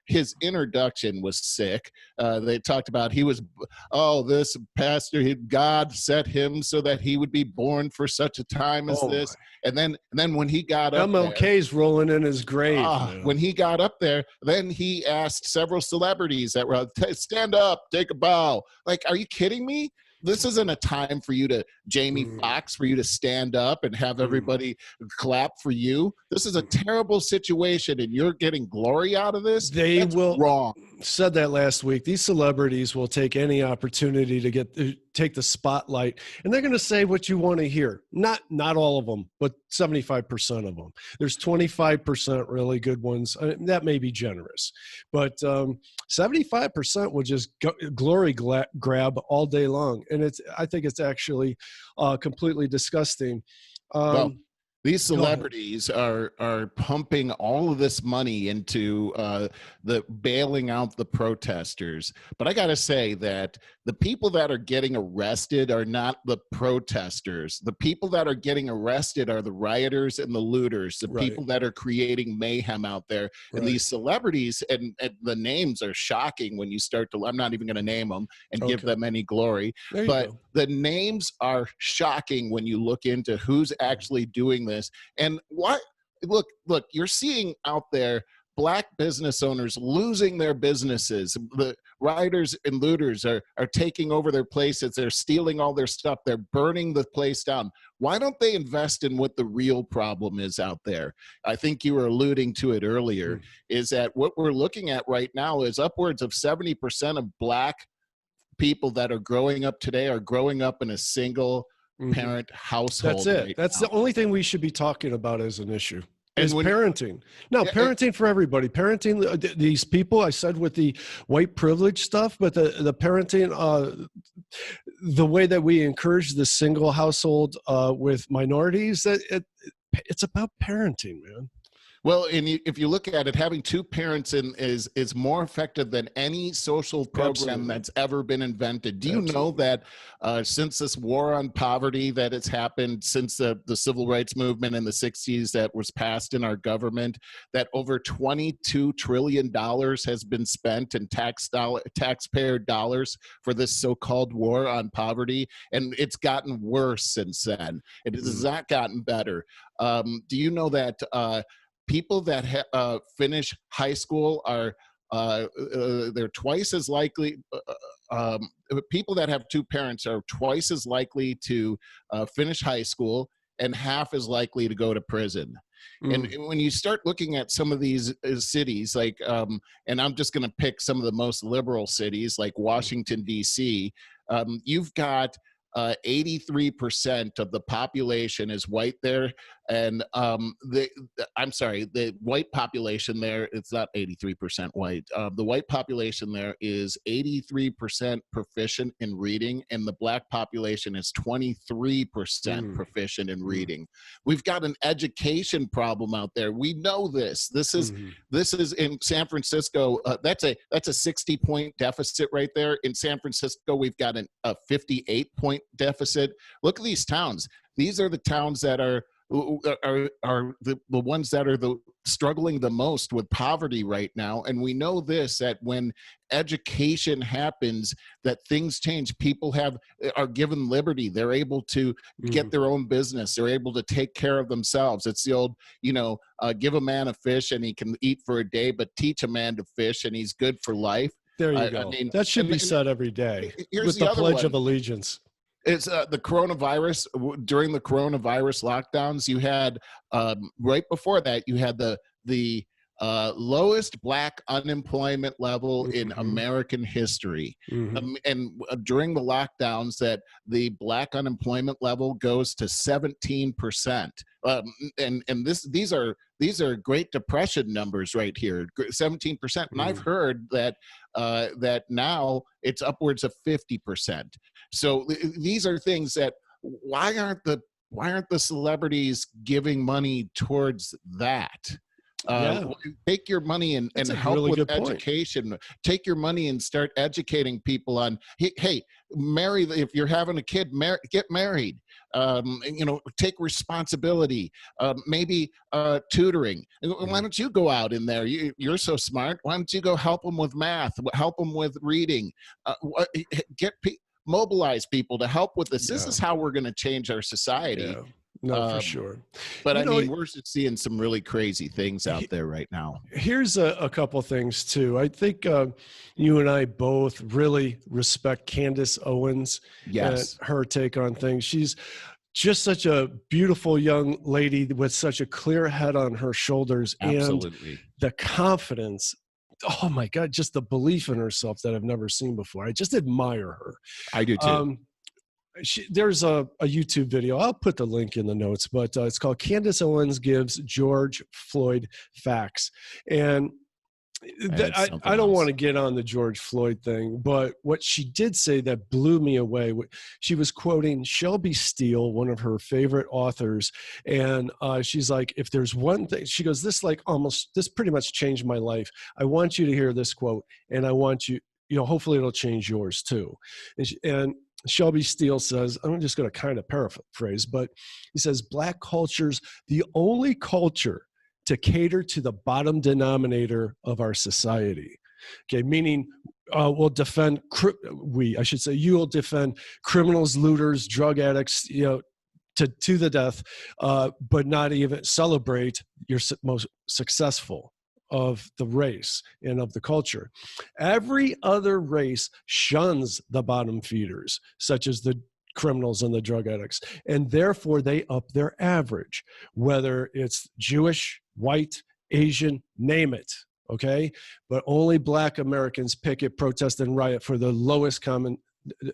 his introduction was sick. They talked about this pastor, God set him so that he would be born for such a time as this. And then when he got up MLK's rolling in his grave. When he got up there, then he asked several celebrities that were stand up, take a bow. Like, are you kidding me? This isn't a time for you to, Jamie Foxx, for you to stand up and have everybody clap for you. This is a terrible situation, and you're getting glory out of this? That's wrong. Said that last week. These celebrities will take any opportunity to take the spotlight, and they're going to say what you want to hear. Not all of them, but 75% of them. There's 25% really good ones. That may be generous, but 75% will just glory grab all day long, and I think it's actually completely disgusting. These celebrities are pumping all of this money into the bailing out the protesters. But I got to say that the people that are getting arrested are not the protesters. The people that are getting arrested are the rioters and the looters, the people that are creating mayhem out there. And these celebrities, and the names are shocking when you start to, I'm not even going to name them and give them any glory. But the names are shocking when you look into who's actually doing this. And look, you're seeing out there Black business owners losing their businesses. The rioters and looters are taking over their places. They're stealing all their stuff. They're burning the place down. Why don't they invest in what the real problem is out there? I think you were alluding to it earlier, is that what we're looking at right now is upwards of 70% of Black people that are growing up today are growing up in a single parent household. That's it. Right That's now. the only thing we should be talking about as an issue. And Is parenting. No, parenting for everybody. Parenting these people, I said with the white privilege stuff, but the parenting, the way that we encourage the single household with minorities, it's about parenting, man. Well, and if you look at it, having two parents is more effective than any social program that's ever been invented. Do you know that since this war on poverty that has happened since the civil rights movement in the 60s that was passed in our government, that over $22 trillion has been spent in taxpayer dollars for this so-called war on poverty? And it's gotten worse since then. It has not gotten better. Do you know that people that finish high school are they're twice as likely. People that have two parents are twice as likely to finish high school and half as likely to go to prison. And when you start looking at some of these cities, like, and I'm just going to pick some of the most liberal cities, like Washington, D.C., you've got 83% of the population is white there, and the white population there, it's not 83% white. The white population there is 83% proficient in reading, and the Black population is 23% proficient in reading. We've got an education problem out there. We know this. This is in San Francisco. That's a 60-point deficit right there. In San Francisco, we've got a 58-point deficit. Look at these towns. These are the towns that are the ones that are struggling the most with poverty right now. And we know this, that when education happens, that things change. People are given liberty. They're able to get their own business. They're able to take care of themselves. It's the old, give a man a fish and he can eat for a day, but teach a man to fish and he's good for life. There you go. I mean, that should be said every day with the Pledge of Allegiance. It's the coronavirus. During the coronavirus lockdowns, you had right before that, you had the lowest Black unemployment level in American history. And during the lockdowns, that the Black unemployment level goes to 17%. And these are Great Depression numbers right here, 17%. And I've heard that that now it's upwards of 50%. So these are things that why aren't the celebrities giving money towards that? Take your money and help really with education. Point. Take your money and start educating people on, hey, marry. If you're having a kid, get married. Take responsibility. Maybe tutoring. Why don't you go out in there? You're so smart. Why don't you go help them with math? Help them with reading. Mobilize people to help with this. This is how we're going to change our society. No, for sure. But we're seeing some really crazy things out there right now. Here's a couple things too. I think you and I both really respect Candace Owens. Yes. And her take on things. She's just such a beautiful young lady with such a clear head on her shoulders. Absolutely. And the confidence. Oh my God, just the belief in herself that I've never seen before. I just admire her. I do too. There's a YouTube video. I'll put the link in the notes, but it's called Candace Owens Gives George Floyd Facts. And I don't want to get on the George Floyd thing, but what she did say that blew me away, she was quoting Shelby Steele, one of her favorite authors. And she's like, if there's one thing, she goes, this pretty much changed my life. I want you to hear this quote, and I want you, hopefully it'll change yours too. And Shelby Steele says, I'm just going to kind of paraphrase, but he says, Black culture's the only culture to cater to the bottom denominator of our society. Okay, meaning you'll defend criminals, looters, drug addicts, to the death, but not even celebrate your most successful of the race and of the culture. Every other race shuns the bottom feeders, such as the criminals and the drug addicts, and therefore they up their average, whether it's Jewish, white, Asian, name it. Okay, but only Black Americans picket, protest, and riot for the lowest common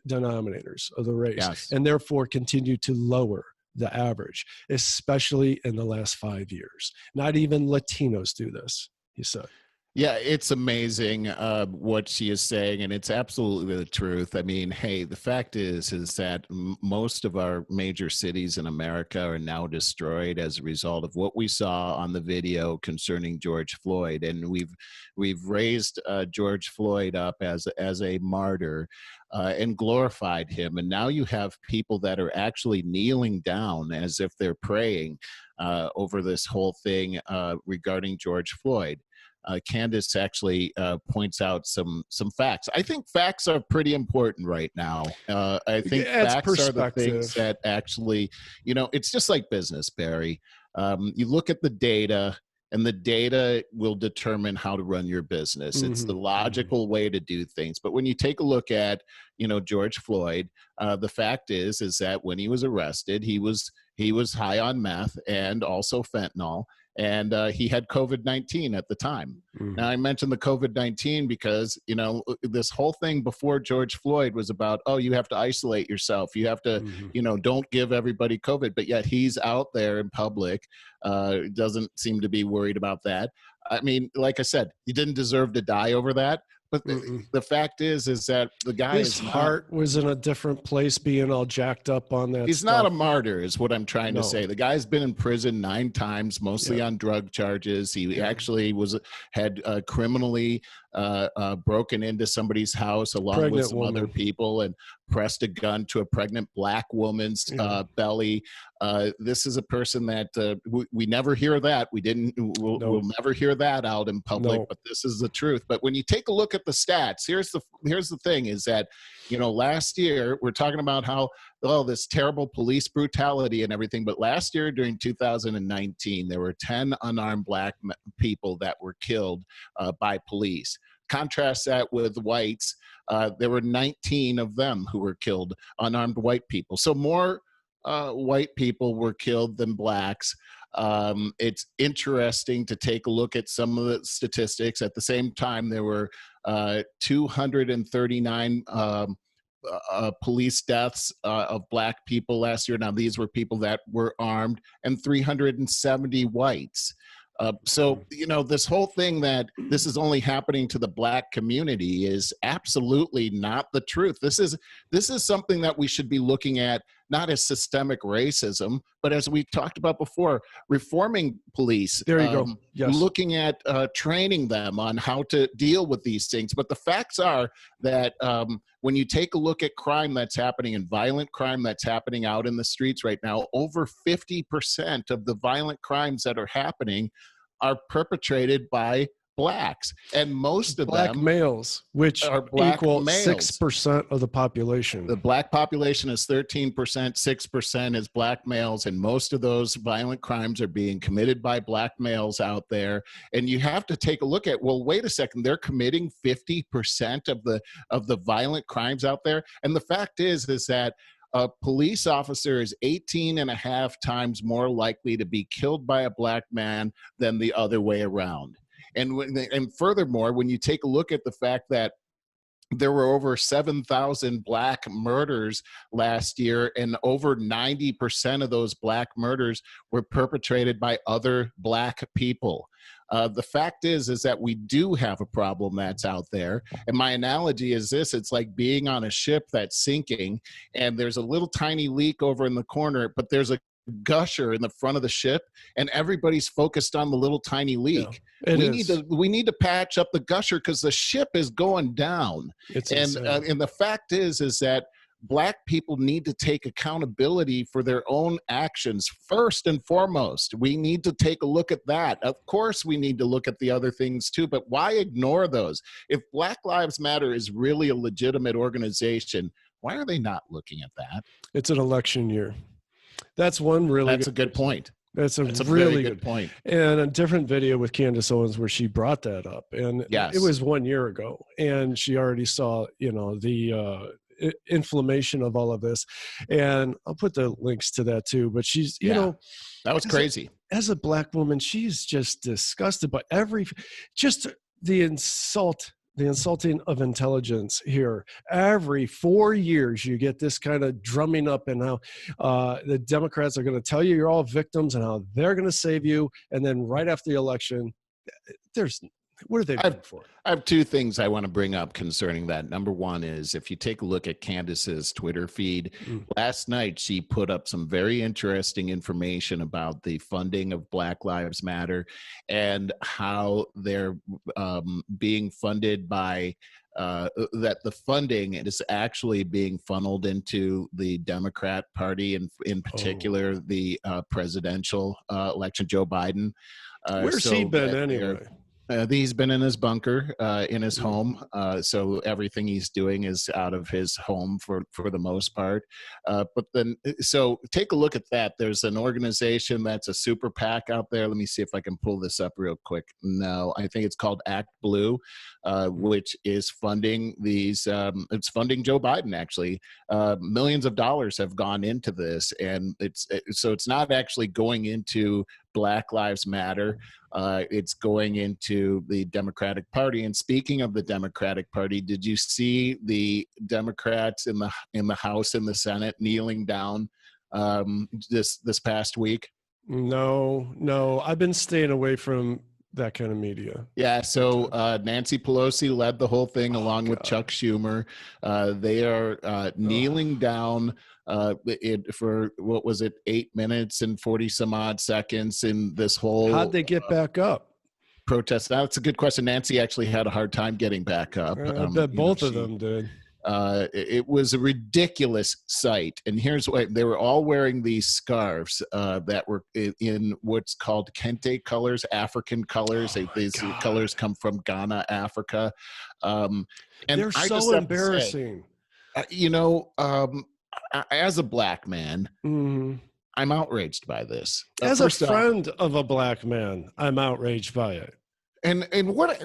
denominators of the race, Yes. and therefore continue to lower the average, especially in the last 5 years. Not even Latinos do this, he said. Yeah, it's amazing what she is saying, and it's absolutely the truth. I mean, hey, the fact is that most of our major cities in America are now destroyed as a result of what we saw on the video concerning George Floyd, and we've raised George Floyd up as a martyr and glorified him, and now you have people that are actually kneeling down as if they're praying over this whole thing regarding George Floyd. Candace actually points out some facts. I think facts are pretty important right now. I think facts are the things that actually, it's just like business, Barry. You look at the data, and the data will determine how to run your business. Mm-hmm. It's the logical way to do things. But when you take a look at, George Floyd, the fact is that when he was arrested, he was high on meth and also fentanyl. And he had COVID-19 at the time. Mm-hmm. Now, I mentioned the COVID-19 because, this whole thing before George Floyd was about, you have to isolate yourself. You have to, don't give everybody COVID. But yet he's out there in public, doesn't seem to be worried about that. I mean, like I said, he didn't deserve to die over that. But the fact is that the guy, his heart was in a different place, being all jacked up on that. He's not a martyr, is what I'm trying to say. The guy's been in prison 9 times, mostly on drug charges. He actually had criminally broken into somebody's house along with some other people and pressed a gun to a pregnant Black woman's belly. This is a person that we never hear that. We'll never hear that out in public, but this is the truth. But when you take a look at the stats, here's the thing is that, last year we're talking about how, this terrible police brutality and everything. But last year during 2019, there were 10 unarmed Black people that were killed by police. Contrast that with whites. There were 19 of them who were killed, unarmed white people. So more white people were killed than Blacks. It's interesting to take a look at some of the statistics. At the same time, there were 239 police deaths of Black people last year. Now, these were people that were armed, and 370 whites. So, this whole thing that this is only happening to the Black community is absolutely not the truth. This is something that we should be looking at, not as systemic racism, but as we talked about before, reforming police. There you go. Yes. Looking at training them on how to deal with these things. But the facts are that when you take a look at crime that's happening and violent crime that's happening out in the streets right now, over 50% of the violent crimes that are happening are perpetrated by Blacks, and most of Black them males, which are equal 6% of the population. The Black population is 13%, 6% is Black males, and most of those violent crimes are being committed by Black males out there. And you have to take a look at, well, wait a second, they're committing 50% of the violent crimes out there. And the fact is that a police officer is 18.5 times more likely to be killed by a Black man than the other way around. And furthermore, when you take a look at the fact that there were over 7,000 Black murders last year, and over 90% of those Black murders were perpetrated by other Black people. The fact is that we do have a problem that's out there. And my analogy is this: it's like being on a ship that's sinking, and there's a little tiny leak over in the corner, but there's a gusher in the front of the ship, and everybody's focused on the little tiny leak. Yeah, we need to patch up the gusher because the ship is going down. And the fact is that Black people need to take accountability for their own actions first and foremost. We need to take a look at that. Of course, we need to look at the other things too, but why ignore those? If Black Lives Matter is really a legitimate organization, why are they not looking at that? It's an election year. That's a good point. That's a That's a really very good point. And a different video with Candace Owens where she brought that up, and Yes. it was 1 year ago, and she already saw, the inflammation of all of this, and I'll put the links to that too. But she's, that was crazy. As a Black woman, she's just disgusted by just the insulting of intelligence here. Every 4 years, you get this kind of drumming up, and how the Democrats are going to tell you you're all victims and how they're going to save you. And then right after the election, what are they doing for? I have two things I want to bring up concerning that. Number one is, if you take a look at Candace's Twitter feed, last night she put up some very interesting information about the funding of Black Lives Matter and how they're being funded by that the funding is actually being funneled into the Democrat Party, and in particular the presidential election, Joe Biden. Where's he been anyway? He's been in his bunker, in his home. So everything he's doing is out of his home for the most part. But then, so take a look at that. There's an organization that's a super PAC out there. Let me see if I can pull this up real quick. No, I think it's called Act Blue, which is funding these. It's funding Joe Biden, actually. Millions of dollars have gone into this. And so it's not actually going into Black Lives Matter. It's going into the Democratic Party. And speaking of the Democratic Party, did you see the Democrats in the House and the Senate kneeling down this past week? No. I've been staying away from that kind of media. Yeah, so Nancy Pelosi led the whole thing along with Chuck Schumer. They are kneeling down for, what was it, 8 minutes and 40 some odd seconds in this whole. How'd they get back up? Protest. That's a good question. Nancy actually had a hard time getting back up. I bet both of them did. It was a ridiculous sight. And here's what they were all wearing: these scarves that were in what's called kente colors, African colors. These colors come from Ghana, Africa. And they're so embarrassing. As a Black man, I'm outraged by this. As a friend of a Black man, I'm outraged by it. And what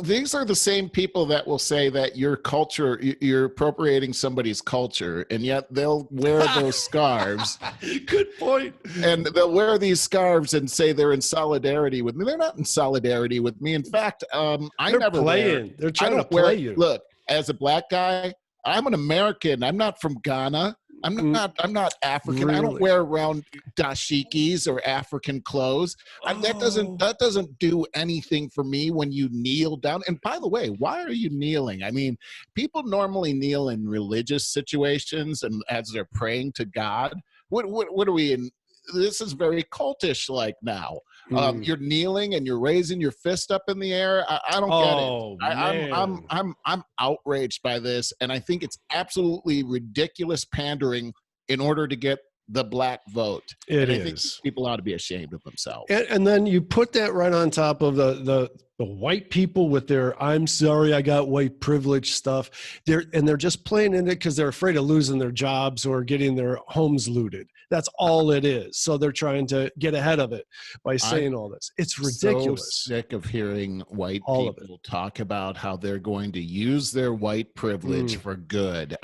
these are the same people that will say that your culture, you're appropriating somebody's culture, and yet they'll wear those scarves. Good point. And they'll wear these scarves and say they're in solidarity with me. They're not in solidarity with me. In fact, They're trying to play you. Look, as a Black guy, I'm an American. I'm not from Ghana. I'm not African. Really? I don't wear around dashikis or African clothes. That doesn't do anything for me when you kneel down. And by the way, why are you kneeling? I mean, people normally kneel in religious situations and as they're praying to God. What are we in? This is very cultish like now. You're kneeling and you're raising your fist up in the air. I don't get it. I'm outraged by this, and I think it's absolutely ridiculous pandering in order to get the Black vote. I think people ought to be ashamed of themselves. And then you put that right on top of the white people with their "I'm sorry, I got white privilege" stuff. They're just playing in it because they're afraid of losing their jobs or getting their homes looted. That's all it is. So they're trying to get ahead of it by saying all this. It's ridiculous. So sick of hearing white people talk about how they're going to use their white privilege for good.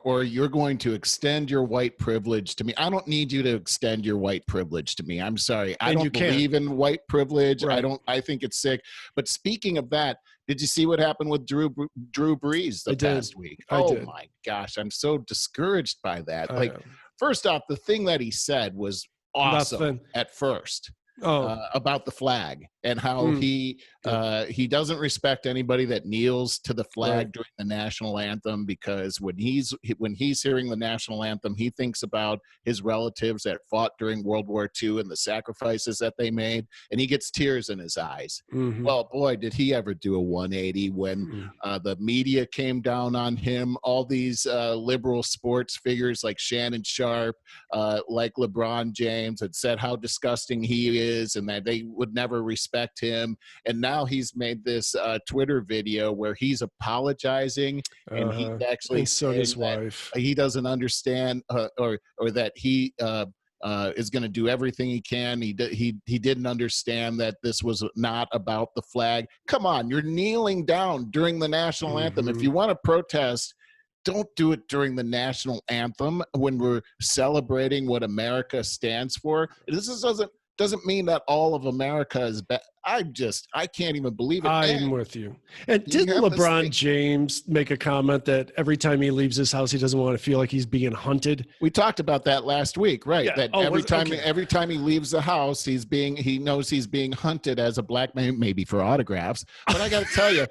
Or you're going to extend your white privilege to me. I don't need you to extend your white privilege to me. I'm sorry. I don't believe in white privilege. Right. I think it's sick. But speaking of that, did you see what happened with Drew Brees past week? I did. My gosh, I'm so discouraged by that. First off, the thing that he said was awesome at first about the flag and how he doesn't respect anybody that kneels to the flag during the national anthem, because when he's hearing the national anthem, he thinks about his relatives that fought during World War II and the sacrifices that they made, and he gets tears in his eyes. Well, boy, did he ever do a 180 when the media came down on him. All these liberal sports figures like Shannon Sharp, like LeBron James, had said how disgusting he is and that they would never respect him. And now he's made this Twitter video where he's apologizing, and he's actually and so his wife. he doesn't understand or that he is going to do everything he can. He didn't understand that this was not about the flag. Come on, you're kneeling down during the national anthem. If you want to protest, don't do it during the national anthem when we're celebrating what America stands for. This doesn't mean that all of America is bad. I can't even believe it. I'm with you. And didn't LeBron James make a comment that every time he leaves his house, he doesn't want to feel like he's being hunted? We talked about that last week, right? Yeah. That every time he leaves the house, he knows he's being hunted as a black man, maybe for autographs. But I got to tell you,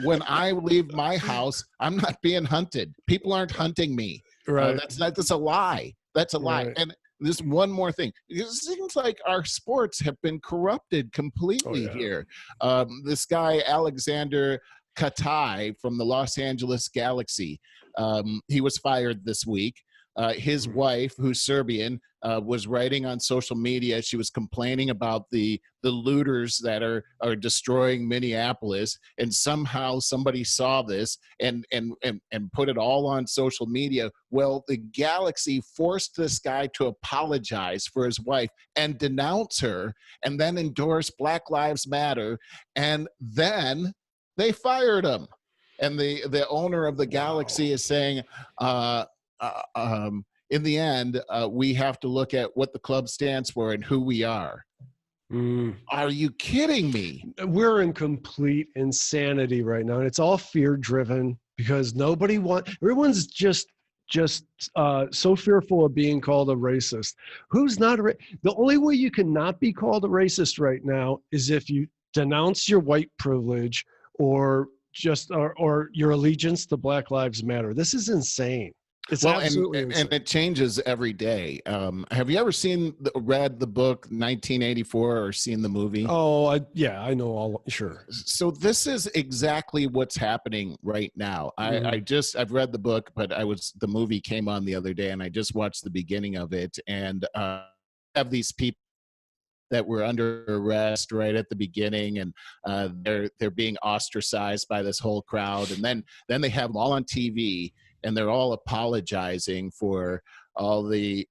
when I leave my house, I'm not being hunted. People aren't hunting me. Right. That's a lie. That's a lie. Right. And this one more thing. It seems like our sports have been corrupted completely here. This guy, Alexander Katai from the Los Angeles Galaxy, he was fired this week. His wife, who's Serbian, was writing on social media. She was complaining about the looters that are destroying Minneapolis, and somehow somebody saw this and put it all on social media. Well, the Galaxy forced this guy to apologize for his wife and denounce her, and then endorse Black Lives Matter, and then they fired him. And the owner of the Galaxy is saying, in the end, we have to look at what the club stands for and who we are. Are you kidding me? We're in complete insanity right now, and it's all fear-driven because everyone's just so fearful of being called a racist. Who's not the only way you cannot be called a racist right now is if you denounce your white privilege or your allegiance to Black Lives Matter. This is insane. It's absolutely insane. And it changes every day. Have you ever read the book 1984 or seen the movie? Oh, I know all. Sure. So this is exactly what's happening right now. I've read the book, but the movie came on the other day, and I just watched the beginning of it, and have these people that were under arrest right at the beginning, and they're being ostracized by this whole crowd, and then they have them all on TV. And they're all apologizing for all the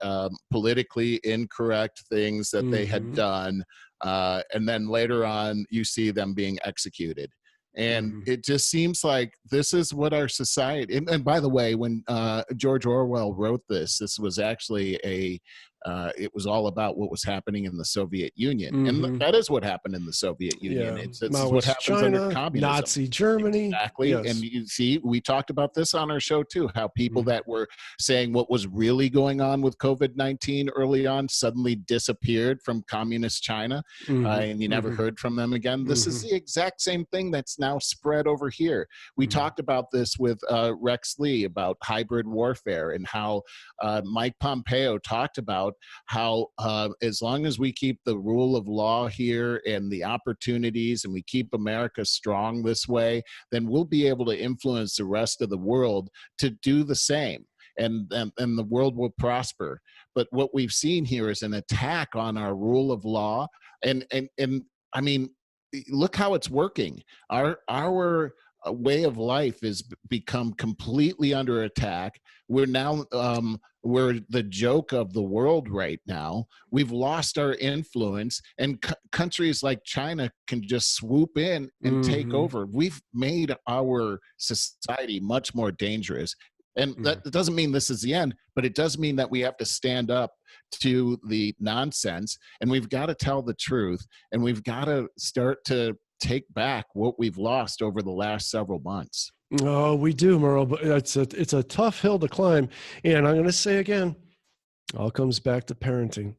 politically incorrect things that they had done. And then later on, you see them being executed. And it just seems like this is what our society, and by the way, when George Orwell wrote this was actually it was all about what was happening in the Soviet Union. And that is what happened in the Soviet Union. It's what happens China, under communism. Nazi Germany. Exactly. Yes. And you see, we talked about this on our show too, how people that were saying what was really going on with COVID-19 early on suddenly disappeared from communist China, and you never heard from them again. This is the exact same thing that's now spread over here. We talked about this with Rex Lee about hybrid warfare, and how Mike Pompeo talked about how as long as we keep the rule of law here and the opportunities, and we keep America strong this way, then we'll be able to influence the rest of the world to do the same. And the world will prosper. But what we've seen here is an attack on our rule of law. And I mean, look how it's working. Our way of life has become completely under attack. We're now we're the joke of the world right now. We've lost our influence, and countries like China can just swoop in and take over. We've made our society much more dangerous. And that doesn't mean this is the end, but it does mean that we have to stand up to the nonsense, and we've got to tell the truth, and we've got to start to take back what we've lost over the last several months. Oh, we do, Merle, but it's a tough hill to climb. And I'm going to say again, all comes back to parenting.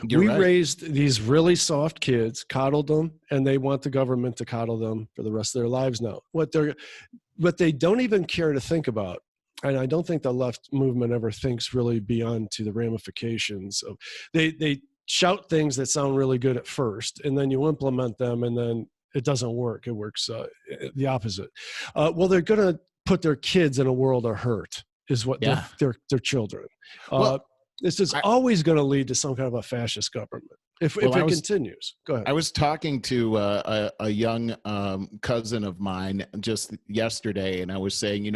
We raised these really soft kids, coddled them, and they want the government to coddle them for the rest of their lives now. What they don't even care to think about, and I don't think the left movement ever thinks really beyond to the ramifications of, they shout things that sound really good at first, and then you implement them, and then it doesn't work. It works the opposite. Well, they're going to put their kids in a world of hurt, is what their children. This is always going to lead to some kind of a fascist government if it continues. Go ahead. I was talking to a young cousin of mine just yesterday, and I was saying,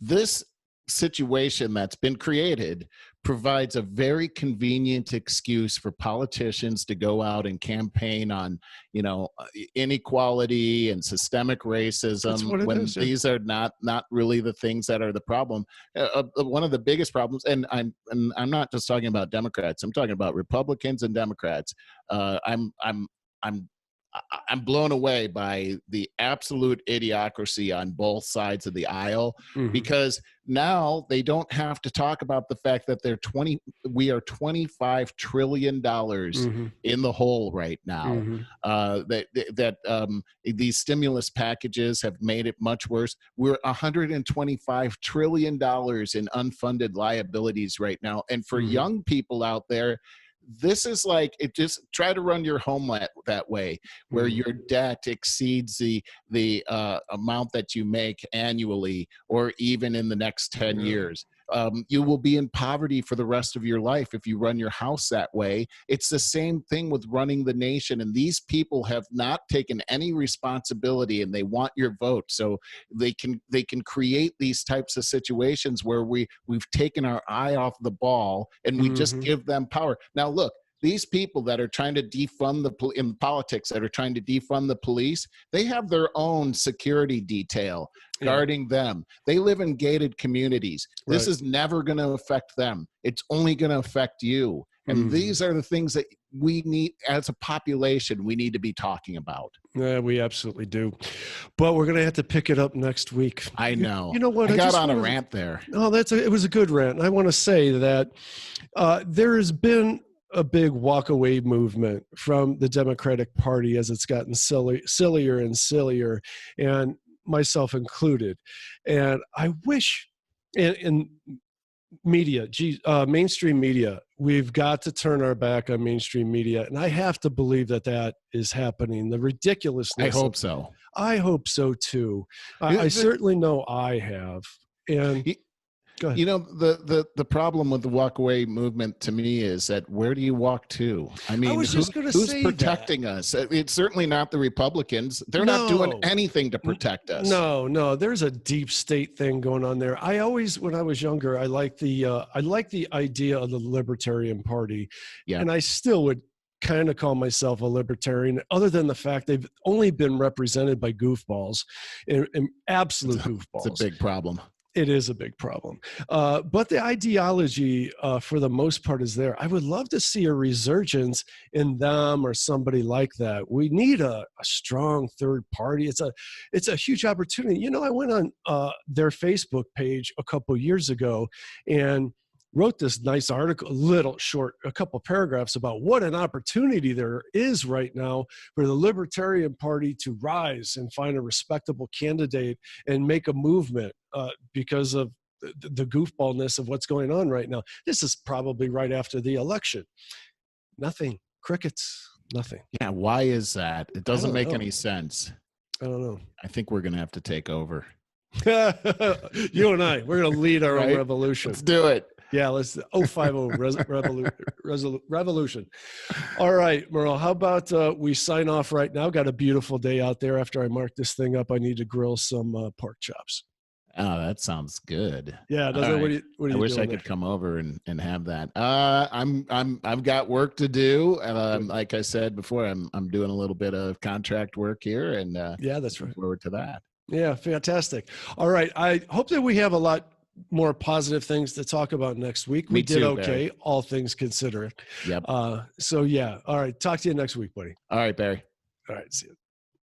this situation that's been created provides a very convenient excuse for politicians to go out and campaign on, inequality and systemic racism when these are not really the things that are the problem. One of the biggest problems, and I'm not just talking about Democrats, I'm talking about Republicans and Democrats. I'm blown away by the absolute idiocracy on both sides of the aisle, because now they don't have to talk about the fact that we are $25 trillion in the hole right now. These stimulus packages have made it much worse. We're $125 trillion in unfunded liabilities right now. And for young people out there, this is like, just try to run your home that way, where your debt exceeds the amount that you make annually, or even in the next 10 years. You will be in poverty for the rest of your life if you run your house that way. It's the same thing with running the nation. And these people have not taken any responsibility, and they want your vote. So they can create these types of situations where we've taken our eye off the ball, and we just give them power. Now, look, these people that are trying to defund in politics, that are trying to defund the police, they have their own security detail guarding them. They live in gated communities. This is never going to affect them. It's only going to affect you. And these are the things that we need as a population, we need to be talking about. Yeah, we absolutely do. But we're going to have to pick it up next week. I know. You know what? I got on a rant there. Oh, it was a good rant. I want to say that there has been a big walk-away movement from the Democratic Party as it's gotten sillier and sillier, and myself included. And I wish in media, mainstream media, we've got to turn our back on mainstream media. And I have to believe that is happening. The ridiculousness. I hope so. I hope so too. I certainly know I have. And go ahead. The problem with the walkaway movement to me is that where do you walk to? I mean, who's protecting us? It's certainly not the Republicans. They're not doing anything to protect us. No. There's a deep state thing going on there. I always, when I was younger, I liked the idea of the Libertarian Party. Yeah. And I still would kind of call myself a libertarian, other than the fact they've only been represented by goofballs, and absolute goofballs. It's a big problem. It is a big problem. But the ideology, for the most part, is there. I would love to see a resurgence in them or somebody like that. We need a strong third party. It's a huge opportunity. I went on their Facebook page a couple years ago and wrote this nice article, a couple paragraphs about what an opportunity there is right now for the Libertarian Party to rise and find a respectable candidate and make a movement because of the goofballness of what's going on right now. This is probably right after the election. Nothing. Crickets. Nothing. Yeah, why is that? It doesn't make any sense. I don't know. I think we're going to have to take over. You and I, we're going to lead our own revolution. Let's do it. Yeah, let's O5O revolution. All right, Merle, how about we sign off right now? Got a beautiful day out there. After I mark this thing up, I need to grill some pork chops. Oh, that sounds good. Yeah, doesn't it? What are you I wish I could come over and have that. I've got work to do. Like I said before, I'm doing a little bit of contract work here, and yeah, that's right. Look forward to that. Yeah, fantastic. All right, I hope that we have a lot more positive things to talk about next week. We did okay, Barry. All things considered. Yep. So yeah. All right. Talk to you next week, buddy. All right, Barry. All right. See you.